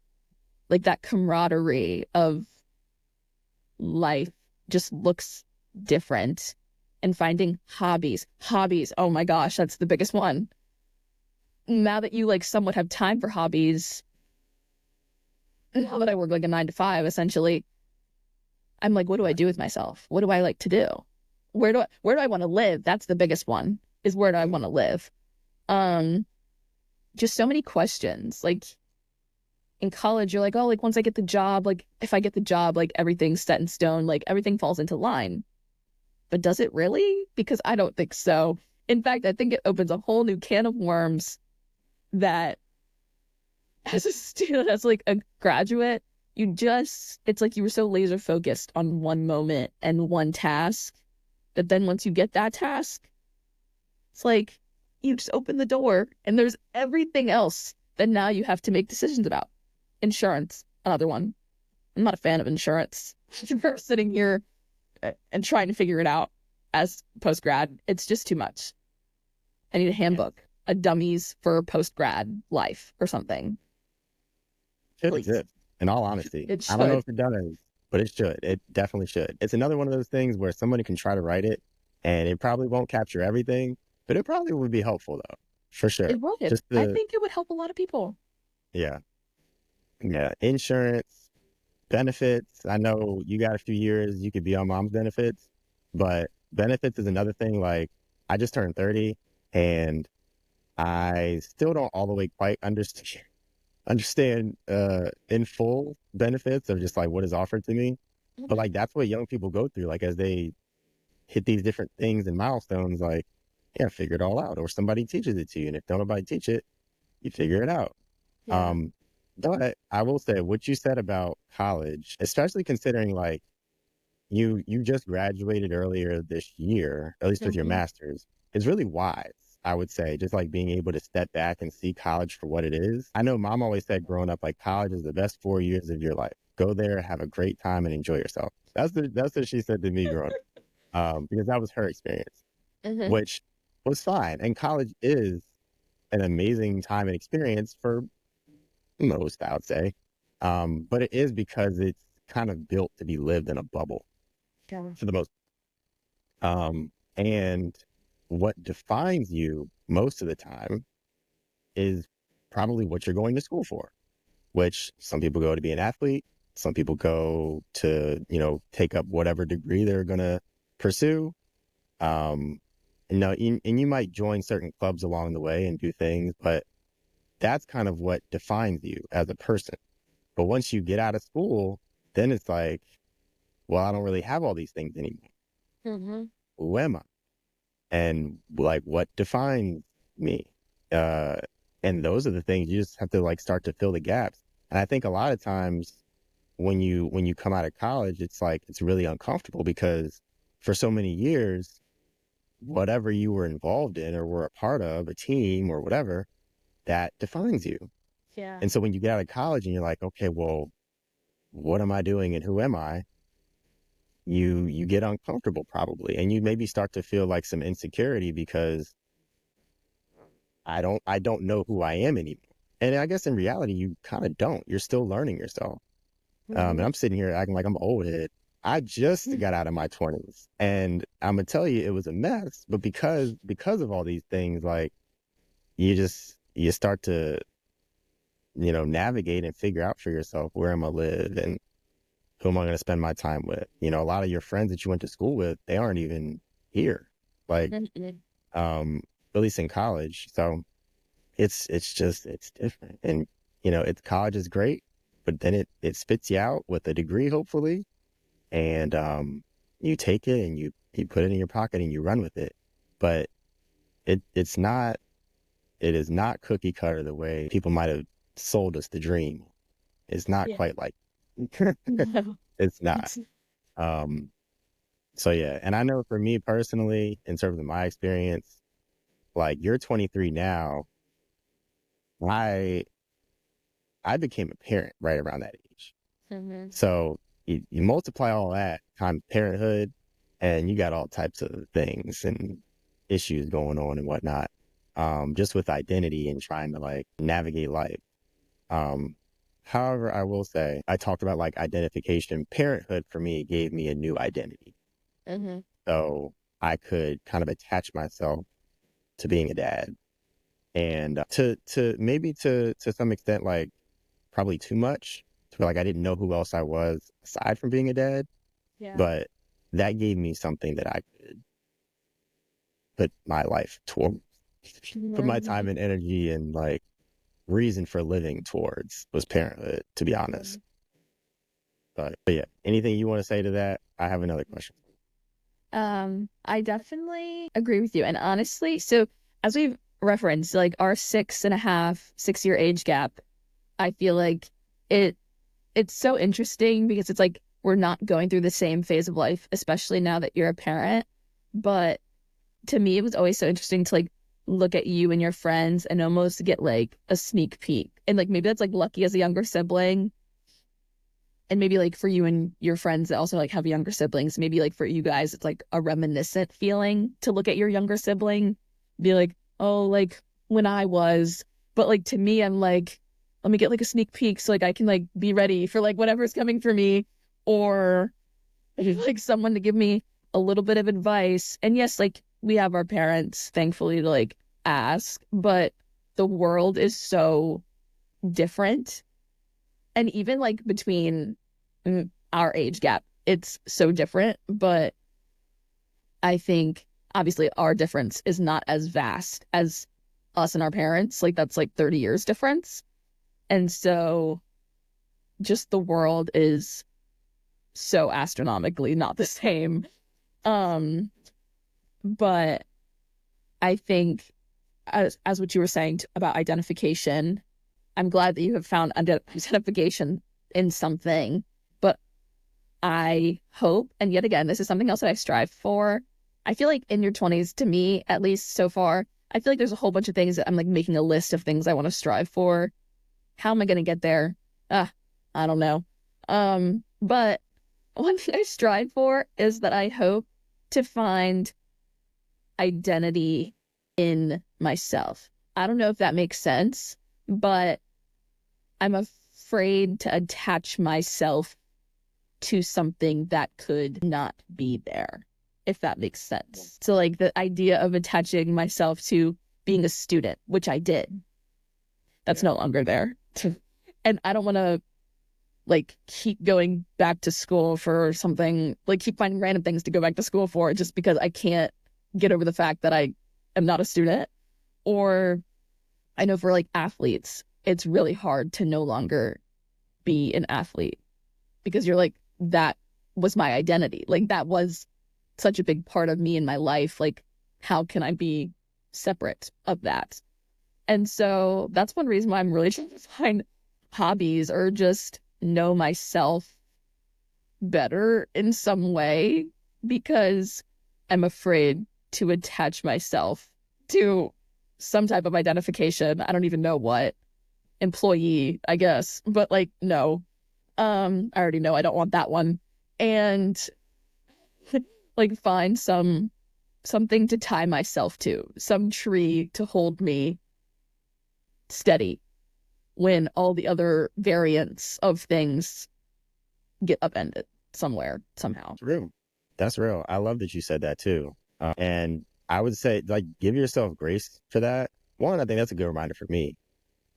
like that camaraderie of life just looks different. And finding hobbies, oh my gosh, that's the biggest one. Now that you like somewhat have time for hobbies, now that I work like a 9 to 5, essentially, I'm like, what do I do with myself? What do I like to do? Where do I want to live? That's the biggest one, is where do I want to live? Just so many questions. Like in college, you're like, oh, like once I get the job, like if I get the job, like everything's set in stone, like everything falls into line. But does it really? Because I don't think so. In fact, I think it opens a whole new can of worms that as a student, as like a graduate, it's like you were so laser focused on one moment and one task that then once you get that task, it's like you just open the door and there's everything else that now you have to make decisions about. Insurance, another one. I'm not a fan of insurance. For sitting here and trying to figure it out as post-grad, it's just too much. I need a handbook, a dummies for post-grad life or something. Should exist, in all honesty. It should. I don't know if it does, but it should. It definitely should. It's another one of those things where somebody can try to write it and it probably won't capture everything, but it probably would be helpful though, for sure. It would. I think it would help a lot of people. Yeah. Yeah. Insurance, benefits. I know you got a few years you could be on mom's benefits, but benefits is another thing. Like, I just turned 30 and I still don't all the way quite understand in full benefits of just like what is offered to me. But like that's what young people go through, like as they hit these different things and milestones, like, yeah, figure it all out, or somebody teaches it to you, and if nobody teach it, you figure it out. Yeah. But I will say what you said about college, especially considering like you just graduated earlier this year, at least with your master's, is really wise. I would say just like being able to step back and see college for what it is. I know mom always said growing up, like college is the best 4 years of your life. Go there, have a great time, and enjoy yourself. That's what she said to me growing up, because that was her experience, which was fine. And college is an amazing time and experience for most, I would say. But it is because it's kind of built to be lived in a bubble for the most. And what defines you most of the time is probably what you're going to school for, which some people go to be an athlete. Some people go to, take up whatever degree they're going to pursue. And you might join certain clubs along the way and do things, but that's kind of what defines you as a person. But once you get out of school, then it's like, well, I don't really have all these things anymore. Mm-hmm. Who am I? And like, what defines me? And those are the things you just have to like start to fill the gaps. And I think a lot of times when you come out of college, it's like, it's really uncomfortable because for so many years, whatever you were involved in or were a part of, a team or whatever, that defines you. Yeah. And so when you get out of college and you're like, okay, well, what am I doing and who am I? You get uncomfortable probably, and you maybe start to feel like some insecurity because I don't know who I am anymore. And I guess in reality, you kind of don't. You're still learning yourself. And I'm sitting here acting like I'm old head. I just got out of my 20s, and I'm gonna tell you it was a mess. But because of all these things, like you start to navigate and figure out for yourself, where am I live and who am I going to spend my time with? A lot of your friends that you went to school with, they aren't even here, like at least in college. So it's different, and it's college is great, but then it spits you out with a degree hopefully, and you take it and you put it in your pocket and you run with it. But it is not cookie cutter the way people might have sold us the dream. It's not quite like No. it's not. So yeah, and I know for me personally, in terms of my experience, like you're 23 now, I became a parent right around that age. Mm-hmm. So you multiply all that times parenthood, and you got all types of things and issues going on and whatnot, just with identity and trying to like navigate life. However, I will say, I talked about like identification. Parenthood for me gave me a new identity. Mm-hmm. So I could kind of attach myself to being a dad, and to maybe to some extent, like probably too much, to feel like I didn't know who else I was aside from being a dad. Yeah. But that gave me something that I could put my life toward, put my time and energy and like reason for living towards was parenthood, to be honest. But yeah, anything you want to say to that? I have another question. I definitely agree with you. And honestly, so as we've referenced, like our 6.5-6 year age gap, I feel like it's so interesting because it's like we're not going through the same phase of life, especially now that you're a parent. But to me, it was always so interesting to like look at you and your friends and almost get like a sneak peek. And like maybe that's like lucky as a younger sibling. And maybe like for you and your friends that also like have younger siblings, maybe like for you guys, it's like a reminiscent feeling to look at your younger sibling, be like, oh, like when I was. But like to me, I'm like, let me get like a sneak peek so like I can like be ready for like whatever's coming for me, or like someone to give me a little bit of advice. And yes, like we have our parents, thankfully, to like ask, but the world is so different. And even like between our age gap, it's so different. But I think obviously our difference is not as vast as us and our parents. Like that's like 30 years difference. And so just the world is so astronomically not the same. But I think as what you were saying about identification, I'm glad that you have found identification in something. But I hope, and yet again, this is something else that I strive for. I feel like in your 20s, to me, at least so far, I feel like there's a whole bunch of things that I'm like making a list of things I want to strive for. How am I going to get there? I don't know. But one thing I strive for is that I hope to find identity in myself. I don't know if that makes sense, but I'm afraid to attach myself to something that could not be there, if that makes sense. So like the idea of attaching myself to being a student, which I did, that's no longer there. And I don't want to like keep going back to school for something, like keep finding random things to go back to school for just because I can't get over the fact that I am not a student. Or I know for like athletes, it's really hard to no longer be an athlete because you're like, that was my identity. Like that was such a big part of me in my life. Like, how can I be separate of that? And so that's one reason why I'm really trying to find hobbies or just know myself better in some way, because I'm afraid to attach myself to some type of identification. I don't even know what. Employee, I guess. But like, no. I already know I don't want that one. And like find something to tie myself to, some tree to hold me steady when all the other variants of things get upended somewhere, somehow. That's real. That's real. I love that you said that too. And I would say, like, give yourself grace for that. One, I think that's a good reminder for me.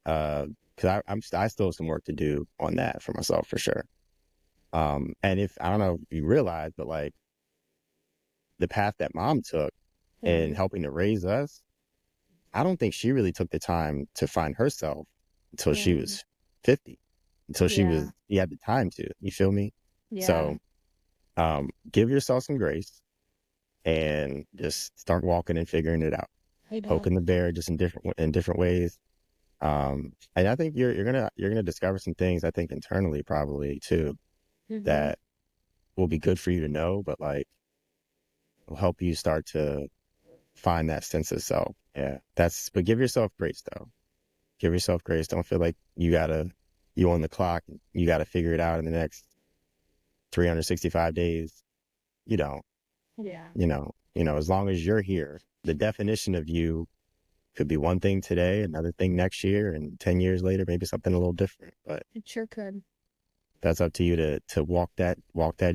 Because I still have some work to do on that for myself, for sure. And if, I don't know if you realize, but like the path that mom took in helping to raise us, I don't think she really took the time to find herself until she was 50, until she had the time to, you feel me? So, give yourself some grace and just start walking and figuring it out, poking the bear just in different ways. And I think you're gonna discover some things, I think internally probably too, that will be good for you to know, but like will help you start to find that sense of self. But give yourself grace though. Give yourself grace. Don't feel like you on the clock, you gotta figure it out in the next 365 days. You don't. As long as you're here, the definition of you could be one thing today, another thing next year, and 10 years later, maybe something a little different. But It sure could. that's up to you to walk that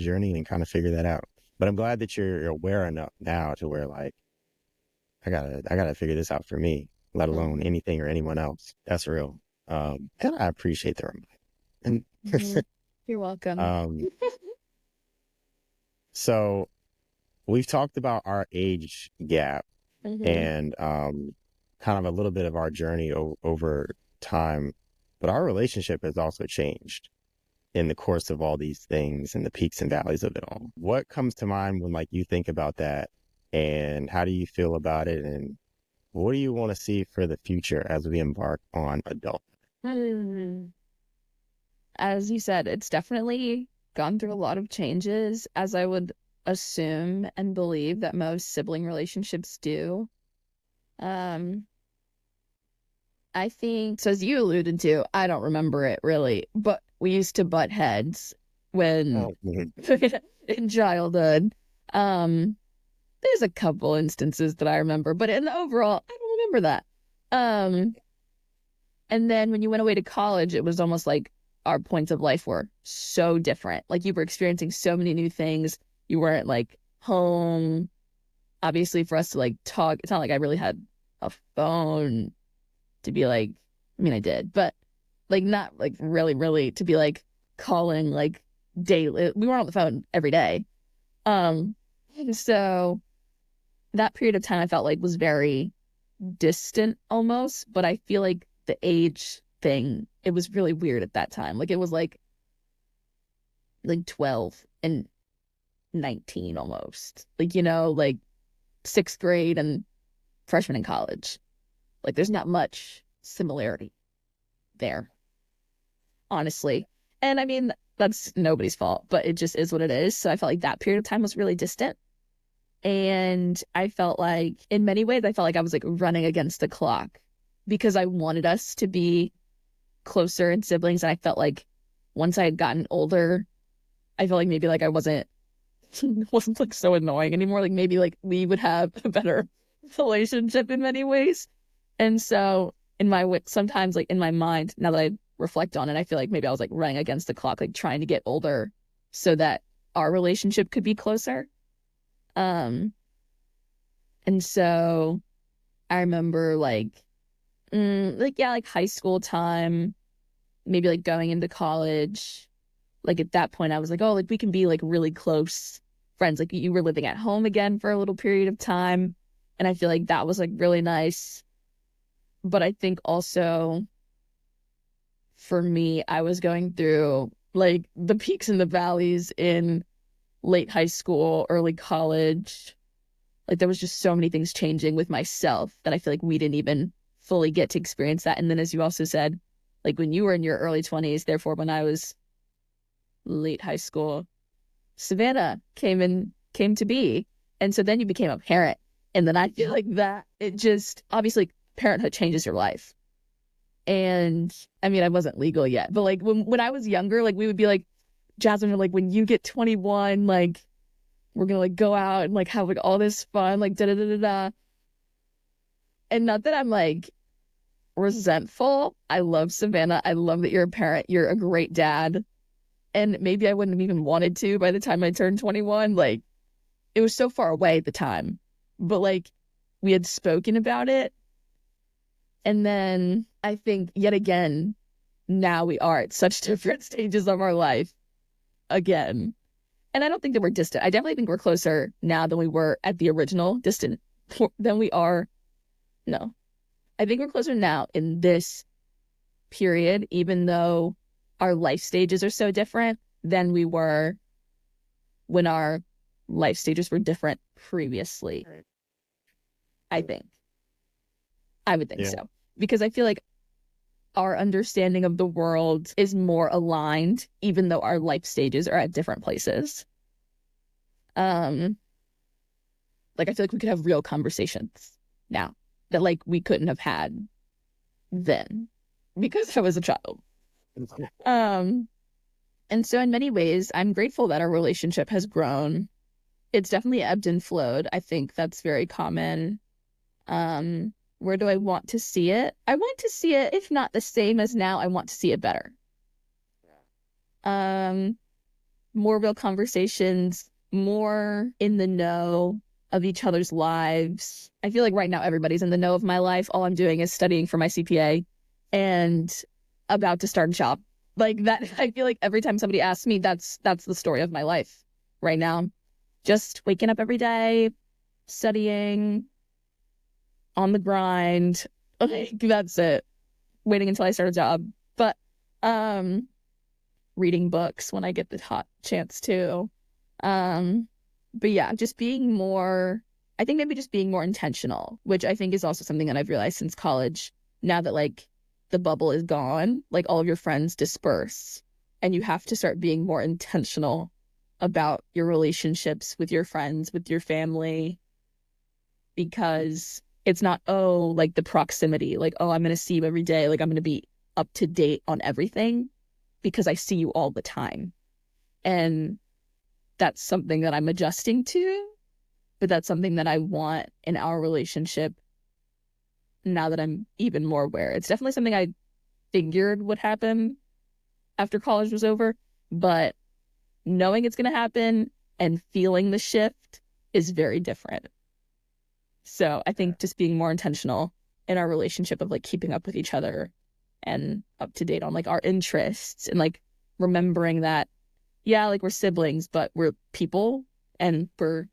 journey and kind of figure that out. But I'm glad that you're aware enough now to where like, I gotta figure this out for me, let alone anything or anyone else. That's real. And I appreciate the reminder. You're welcome. So we've talked about our age gap and kind of a little bit of our journey over time, but our relationship has also changed in the course of all these things and the peaks and valleys of it all. What comes to mind when like you think about that, and how do you feel about it, and what do you want to see for the future as we embark on adulthood? As you said, it's definitely gone through a lot of changes, as I would assume and believe that most sibling relationships do. I think, so as you alluded to, I don't remember it really, but we used to butt heads when in childhood. There's a couple instances that I remember, but in the overall, I don't remember that. And then when you went away to college, it was almost like our points of life were so different. Like you were experiencing so many new things. You weren't like home. Obviously, for us to like talk, it's not like I really had a phone to be like, I mean, I did, but like not like really to be like calling like daily. We weren't on the phone every day. So that period of time I felt like was very distant almost, but I feel like the age thing, it was really weird at that time. Like it was like 12 and 19 almost. Like, like 6th grade and freshman in college. Like there's not much similarity there, honestly. And I mean, that's nobody's fault, but it just is what it is. So I felt like that period of time was really distant. And I felt like, in many ways, I felt like I was like running against the clock because I wanted us to be closer in siblings. And I felt like once I had gotten older, I felt like maybe like I wasn't like so annoying anymore. Like maybe like we would have a better relationship in many ways. And so sometimes like in my mind, now that I reflect on it, I feel like maybe I was like running against the clock, like trying to get older so that our relationship could be closer. And so I remember like high school time, maybe like going into college. Like at that point I was like, oh, like we can be like really close friends. Like you were living at home again for a little period of time. And I feel like that was like really nice. But I think also for me, I was going through like the peaks and the valleys in late high school, early college. Like there was just so many things changing with myself that I feel like we didn't even fully get to experience that. And then as you also said, like when you were in your early 20s, therefore when I was late high school, Savannah came to be. And so then you became a parent. And then I feel like that it just obviously parenthood changes your life. And I mean, I wasn't legal yet, but like when I was younger, like we would be like, Jasmine, like when you get 21, like we're gonna like go out and like have like all this fun, like da da da da da. And not that I'm like resentful. I love Savannah. I love that you're a parent. You're a great dad. And maybe I wouldn't have even wanted to by the time I turned 21. Like it was so far away at the time, but like we had spoken about it. And then I think yet again, now we are at such different stages of our life again. And I don't think that we're distant. I definitely think we're closer now than we were at the original distant than we are. No, I think we're closer now in this period, even though our life stages are so different than we were when our life stages were different previously. I think. I would think so. Because I feel like our understanding of the world is more aligned, even though our life stages are at different places. Like I feel like we could have real conversations now that like we couldn't have had then because I was a child. And so in many ways, I'm grateful that our relationship has grown. It's definitely ebbed and flowed. I think that's very common. Where do I want to see it? I want to see it, if not the same as now, I want to see it better. More real conversations, more in the know of each other's lives. I feel like right now everybody's in the know of my life. All I'm doing is studying for my CPA and about to start a job. Like that, I feel like every time somebody asks me, that's the story of my life right now. Just waking up every day, studying, on the grind. Like that's it. Waiting until I start a job. But reading books when I get the hot chance to. But yeah, just being more, I think maybe just being more intentional, which I think is also something that I've realized since college. Now that like the bubble is gone, like all of your friends disperse and you have to start being more intentional about your relationships with your friends, with your family, because it's not, oh, like the proximity, like, oh, I'm going to see you every day. Like I'm going to be up to date on everything because I see you all the time. And that's something that I'm adjusting to, but that's something that I want in our relationship now that I'm even more aware. It's definitely something I figured would happen after college was over, but knowing it's going to happen and feeling the shift is very different. So I think just being more intentional in our relationship of like keeping up with each other and up to date on like our interests and like remembering that, yeah, like we're siblings, but we're people and we're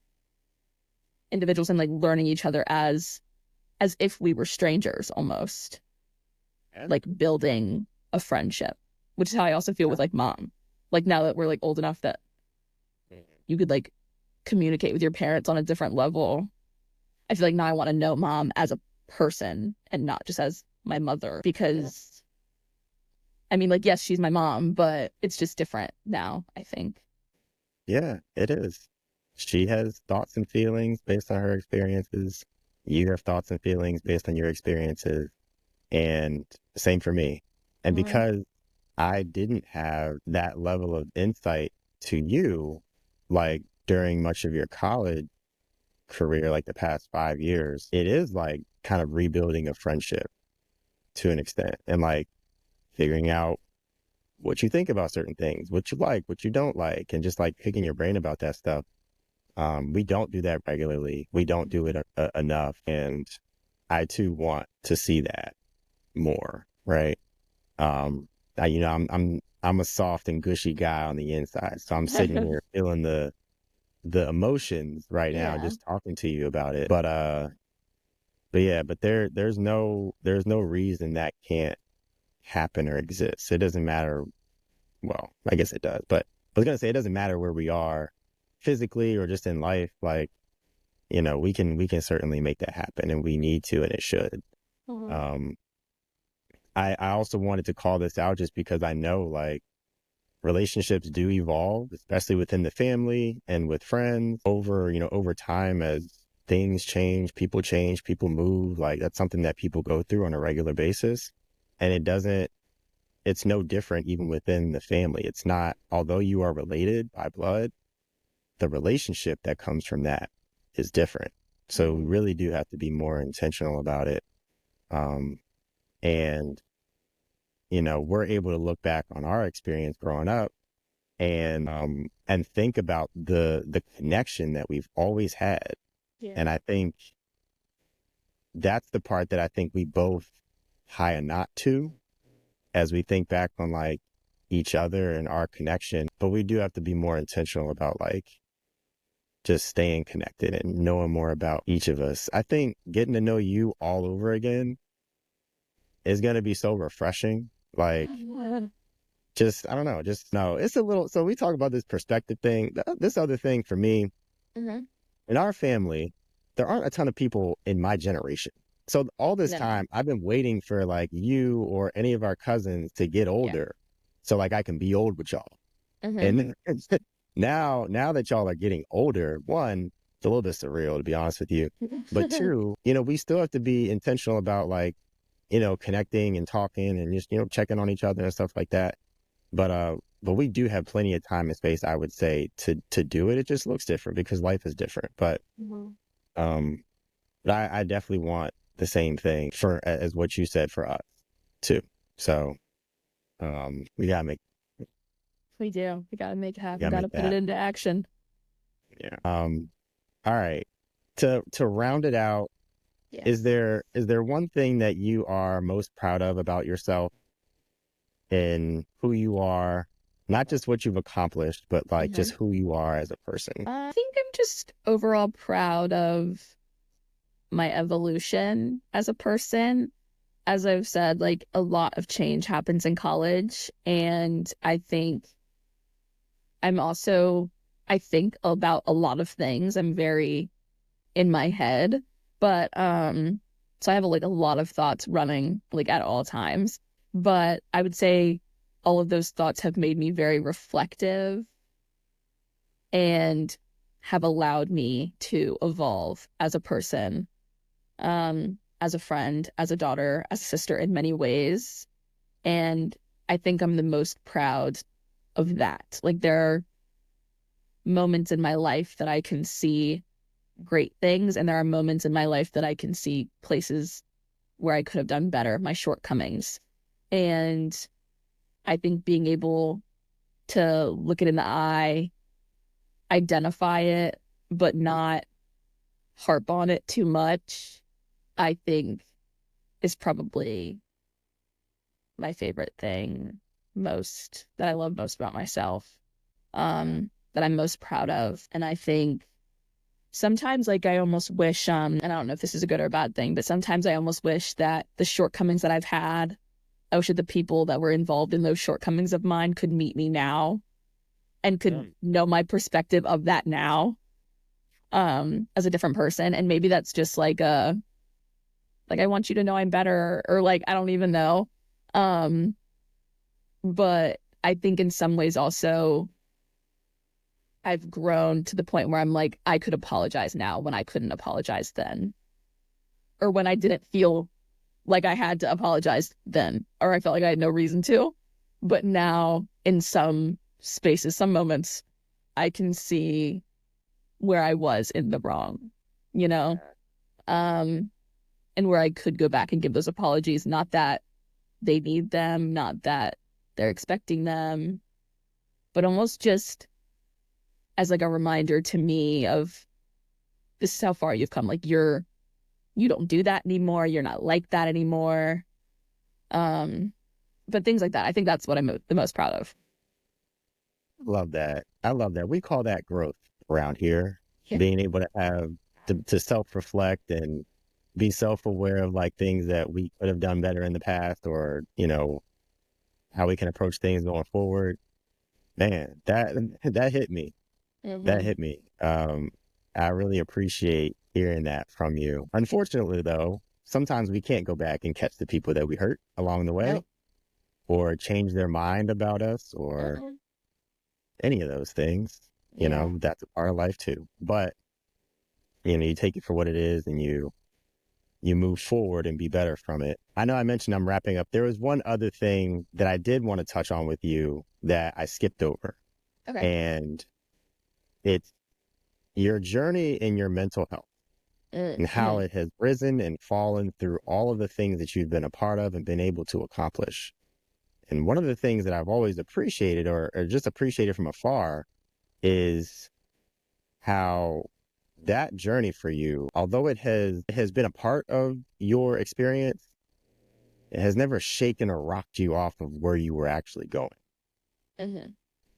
individuals and like learning each other as if we were strangers almost, like building a friendship, which is how I also feel with like mom. Like now that we're like old enough that you could like communicate with your parents on a different level, I feel like now I want to know mom as a person and not just as my mother, because I mean, like, yes, she's my mom, but it's just different now, I think. Yeah, it is. She has thoughts and feelings based on her experiences. You have thoughts and feelings based on your experiences. And same for me. And because I didn't have that level of insight to you, like during much of your college, career, like the past 5 years, it is like kind of rebuilding a friendship to an extent, and like figuring out what you think about certain things, what you like, what you don't like, and just like picking your brain about that stuff. We don't do that regularly. We don't do it enough. And I too want to see that more, right? I'm a soft and gushy guy on the inside. So I'm sitting here feeling the emotions right now, Yeah. just talking to you about it. But there's no reason that can't happen or exist. It doesn't matter. Well, I guess it does, but I was gonna say it doesn't matter where we are physically or just in life. Like, we can certainly make that happen, and we need to, and it should. Mhm. I also wanted to call this out just because I know like relationships do evolve, especially within the family and with friends over time as things change, people move. Like that's something that people go through on a regular basis. And it's no different even within the family. It's not, although you are related by blood, the relationship that comes from that is different. So we really do have to be more intentional about it. And we're able to look back on our experience growing up and think about the connection that we've always had. Yeah. And I think that's the part that I think we both tie a knot to as we think back on like each other and our connection. But we do have to be more intentional about like just staying connected and knowing more about each of us. I think getting to know you all over again is going to be so refreshing. Like, I don't know, it's a little, so we talk about this perspective thing. This other thing for me, Mhm. in our family, there aren't a ton of people in my generation. So all this No. time I've been waiting for like you or any of our cousins to get older so like I can be old with y'all. Mhm. And now that y'all are getting older, one, it's a little bit surreal to be honest with you. But two, we still have to be intentional about like, connecting and talking and just, checking on each other and stuff like that. But we do have plenty of time and space, I would say, to do it. It just looks different because life is different. But Mhm. I definitely want the same thing as what you said for us too. So we gotta make We do. We gotta make it we happen. gotta Gotta make put it that. into action. Yeah. All right. To round it out, Yeah. is there one thing that you are most proud of about yourself in who you are, not just what you've accomplished, but like just who you are as a person? I think I'm just overall proud of my evolution as a person. As I've said, like a lot of change happens in college, and I think I think about a lot of things. I'm very in my head, but so I have like a lot of thoughts running like at all times. But I would say all of those thoughts have made me very reflective and have allowed me to evolve as a person, as a friend, as a daughter, as a sister in many ways. And I think I'm the most proud of that. Like there are moments in my life that I can see great things, and there are moments in my life that I can see places where I could have done better, my shortcomings. And I think being able to look it in the eye, identify it, but not harp on it too much, I think is probably my favorite thing that I love most about myself, that I'm most proud of. And I think sometimes like I almost wish, and I don't know if this is a good or a bad thing, but sometimes I almost wish that the shortcomings that I've had, I wish that the people that were involved in those shortcomings of mine could meet me now and could know my perspective of that now, as a different person. And maybe that's just like I want you to know I'm better, or like, I don't even know. But I think in some ways also I've grown to the point where I'm like, I could apologize now when I couldn't apologize then, or when I didn't feel like I had to apologize then, or I felt like I had no reason to. But now in some spaces, some moments, I can see where I was in the wrong. you know, and where I could go back and give those apologies, not that they need them, not that they're expecting them, but almost just as like a reminder to me of this is how far you've come. Like you don't do that anymore. You're not like that anymore. But things like that. I think that's what I'm the most proud of. Love that. I love that. We call that growth around here. Yeah. Being able to have to self-reflect and be self-aware of like things that we could have done better in the past, or, you know, how we can approach things going forward. Man, that hit me. That hit me. I really appreciate hearing that from you. Unfortunately, though, sometimes we can't go back and catch the people that we hurt along the way, Nope. or change their mind about us, or any of those things. You know, that's a part of life too. But, you know, you take it for what it is, and you move forward and be better from it. I know I mentioned I'm wrapping up. There was one other thing that I did want to touch on with you that I skipped over. Okay. And it's your journey in your mental health and how it has risen and fallen through all of the things that you've been a part of and been able to accomplish. And one of the things that I've always appreciated, or just appreciated from afar, is how that journey for you, although it has been a part of your experience, it has never shaken or rocked you off of where you were actually going.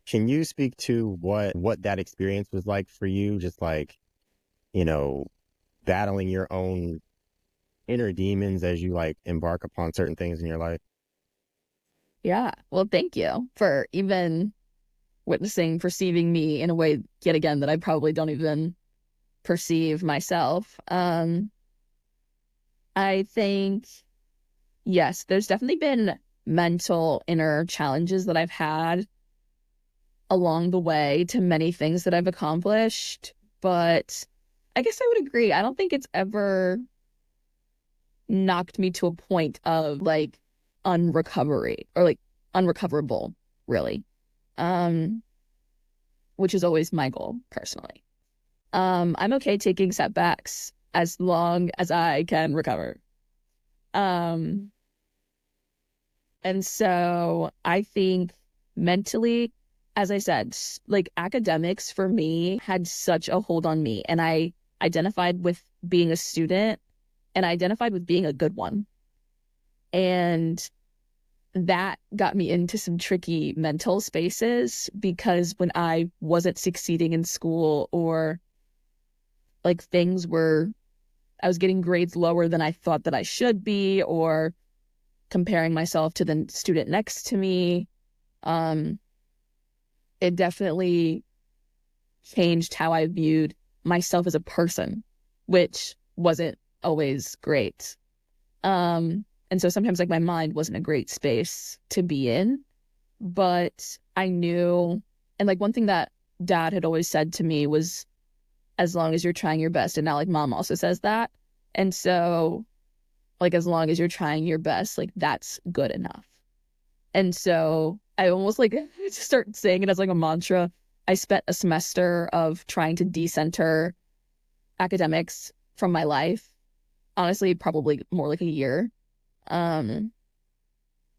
Can you speak to what that experience was like for you? Just like, you know, battling your own inner demons as you like embark upon certain things in your life? Yeah. Well, thank you for even perceiving me in a way yet again that I probably don't even perceive myself. I think, yes, there's definitely been mental inner challenges that I've had along the way to many things that I've accomplished, but I guess I would agree. I don't think it's ever knocked me to a point of like unrecovery or like unrecoverable, really. Which is always my goal personally. I'm okay taking setbacks as long as I can recover. And so I think mentally, as I said, like academics for me had such a hold on me, and I identified with being a student and I identified with being a good one. And that got me into some tricky mental spaces, because when I wasn't succeeding in school, or like I was getting grades lower than I thought that I should be, or comparing myself to the student next to me, it definitely changed how I viewed myself as a person, which wasn't always great. And so sometimes like my mind wasn't a great space to be in, but I knew, and like one thing that Dad had always said to me was, as long as you're trying your best. And now like Mom also says that. And so like, as long as you're trying your best, like that's good enough. And so I almost like start saying it as like a mantra. I spent a semester of trying to decenter academics from my life. Honestly, probably more like a year. Trying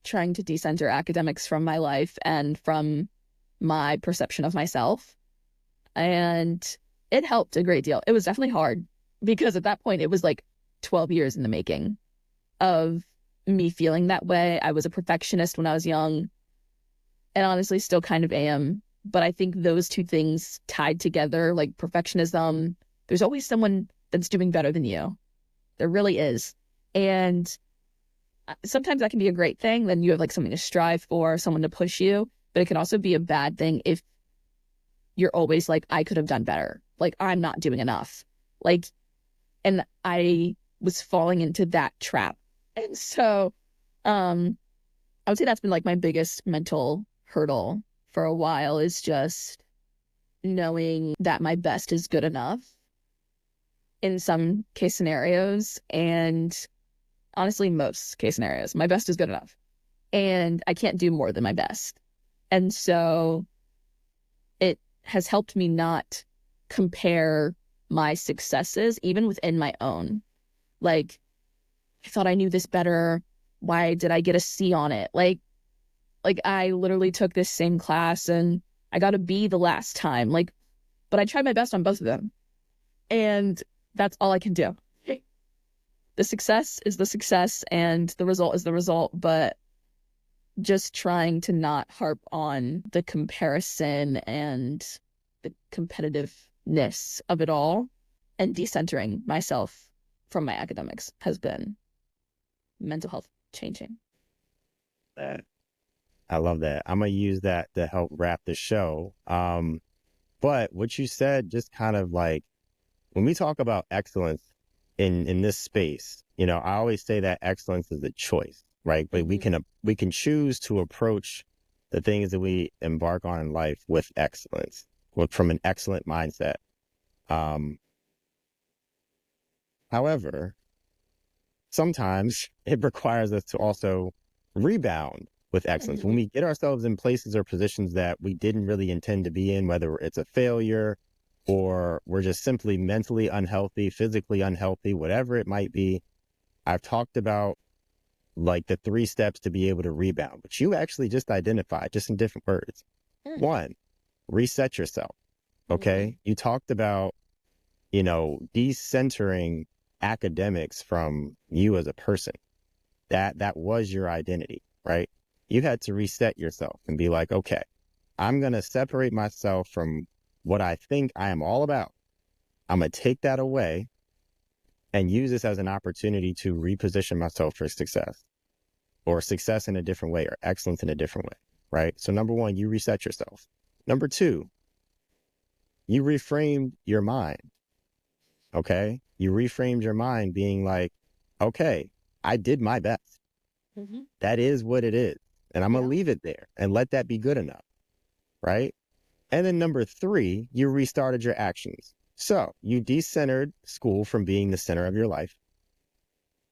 to decenter academics from my life and from my perception of myself. And it helped a great deal. It was definitely hard, because at that point it was like 12 years in the making of me feeling that way. I was a perfectionist when I was young, and honestly still kind of am. But I think those two things tied together, like perfectionism, there's always someone that's doing better than you. There really is. And sometimes that can be a great thing. Then you have like something to strive for, someone to push you. But it can also be a bad thing if you're always like, I could have done better. Like, I'm not doing enough. Like, and I was falling into that trap. And so I would say that's been like my biggest mental hurdle for a while, is just knowing that my best is good enough in some case scenarios, and honestly most case scenarios my best is good enough, and I can't do more than my best. And so it has helped me not compare my successes, even within my own. Like, I thought I knew this better. Why did I get a C on it? Like I literally took this same class and I got a B the last time. Like, but I tried my best on both of them. And that's all I can do. The success is the success and the result is the result, but just trying to not harp on the comparison and the competitiveness of it all and decentering myself from my academics has been mental health changing. I love that. I'm going to use that to help wrap the show. But what you said, just kind of like, when we talk about excellence in this space, you know, I always say that excellence is a choice, right? But we can choose to approach the things that we embark on in life with excellence, from an excellent mindset. However, sometimes it requires us to also rebound with excellence. When we get ourselves in places or positions that we didn't really intend to be in, whether it's a failure or we're just simply mentally unhealthy, physically unhealthy, whatever it might be, I've talked about like the 3 steps to be able to rebound, which you actually just identified, just in different words. 1, reset yourself. Okay. You talked about, you know, decentering academics from you as a person. That was your identity, right? You had to reset yourself and be like, okay, I'm going to separate myself from what I think I am all about. I'm going to take that away and use this as an opportunity to reposition myself for success, or success in a different way, or excellence in a different way, right? So number 1, you reset yourself. Number 2, you reframed your mind. Okay. You reframed your mind being like, okay, I did my best. That is what it is. And I'm going to leave it there and let that be good enough. Right. And then number 3, you restarted your actions. So you decentered school from being the center of your life.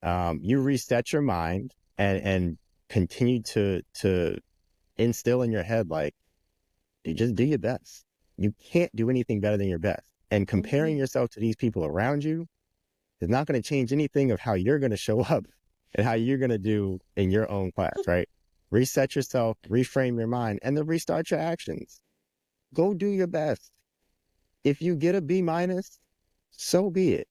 You reset your mind and continue to instill in your head, like, you just do your best. You can't do anything better than your best. And comparing yourself to these people around you is not going to change anything of how you're going to show up and how you're going to do in your own class, right? Reset yourself, reframe your mind, and then restart your actions. Go do your best. If you get a B-, so be it.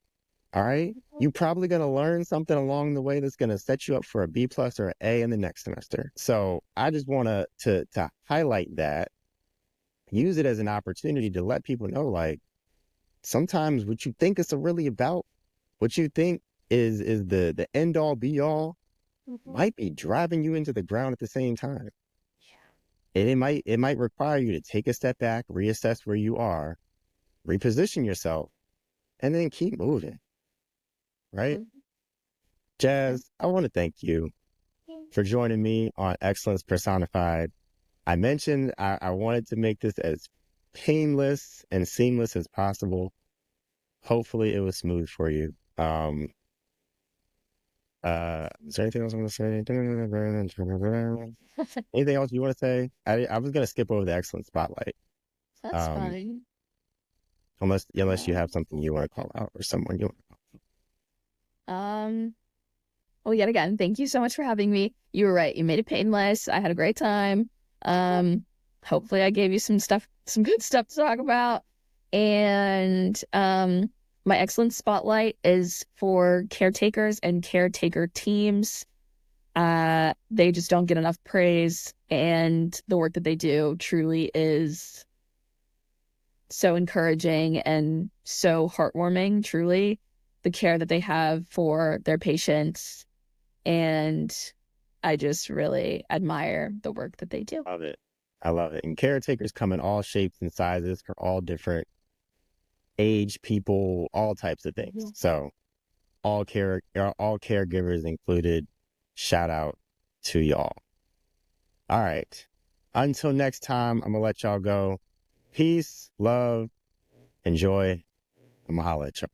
All right. You're probably going to learn something along the way that's going to set you up for a B+ or an A in the next semester. So I just want to highlight that, use it as an opportunity to let people know, like, sometimes what you think it's really about, what you think is the end all be all, might be driving you into the ground at the same time. And it might require you to take a step back, reassess where you are, reposition yourself, and then keep moving. Right? Jazz, I want to thank you for joining me on Excellence Personified. I mentioned I wanted to make this as painless and seamless as possible. Hopefully it was smooth for you. Is there anything else I want to say? Anything else you want to say? I was going to skip over the Excellence Spotlight. That's fine. Unless you have something you want to call out, or someone you want to call out. Well, yet again, thank you so much for having me. You were right. You made it painless. I had a great time. Hopefully I gave you some good stuff to talk about. And my Excellence Spotlight is for caretakers and caretaker teams. They just don't get enough praise, and the work that they do truly is so encouraging and so heartwarming, truly, the care that they have for their patients. And I just really admire the work that they do. Love it. I love it. And caretakers come in all shapes and sizes, for all different age, people, all types of things. So all caregivers included. Shout out to y'all. All right. Until next time, I'm going to let y'all go. Peace, love, and joy. I'm going to holla at y'all.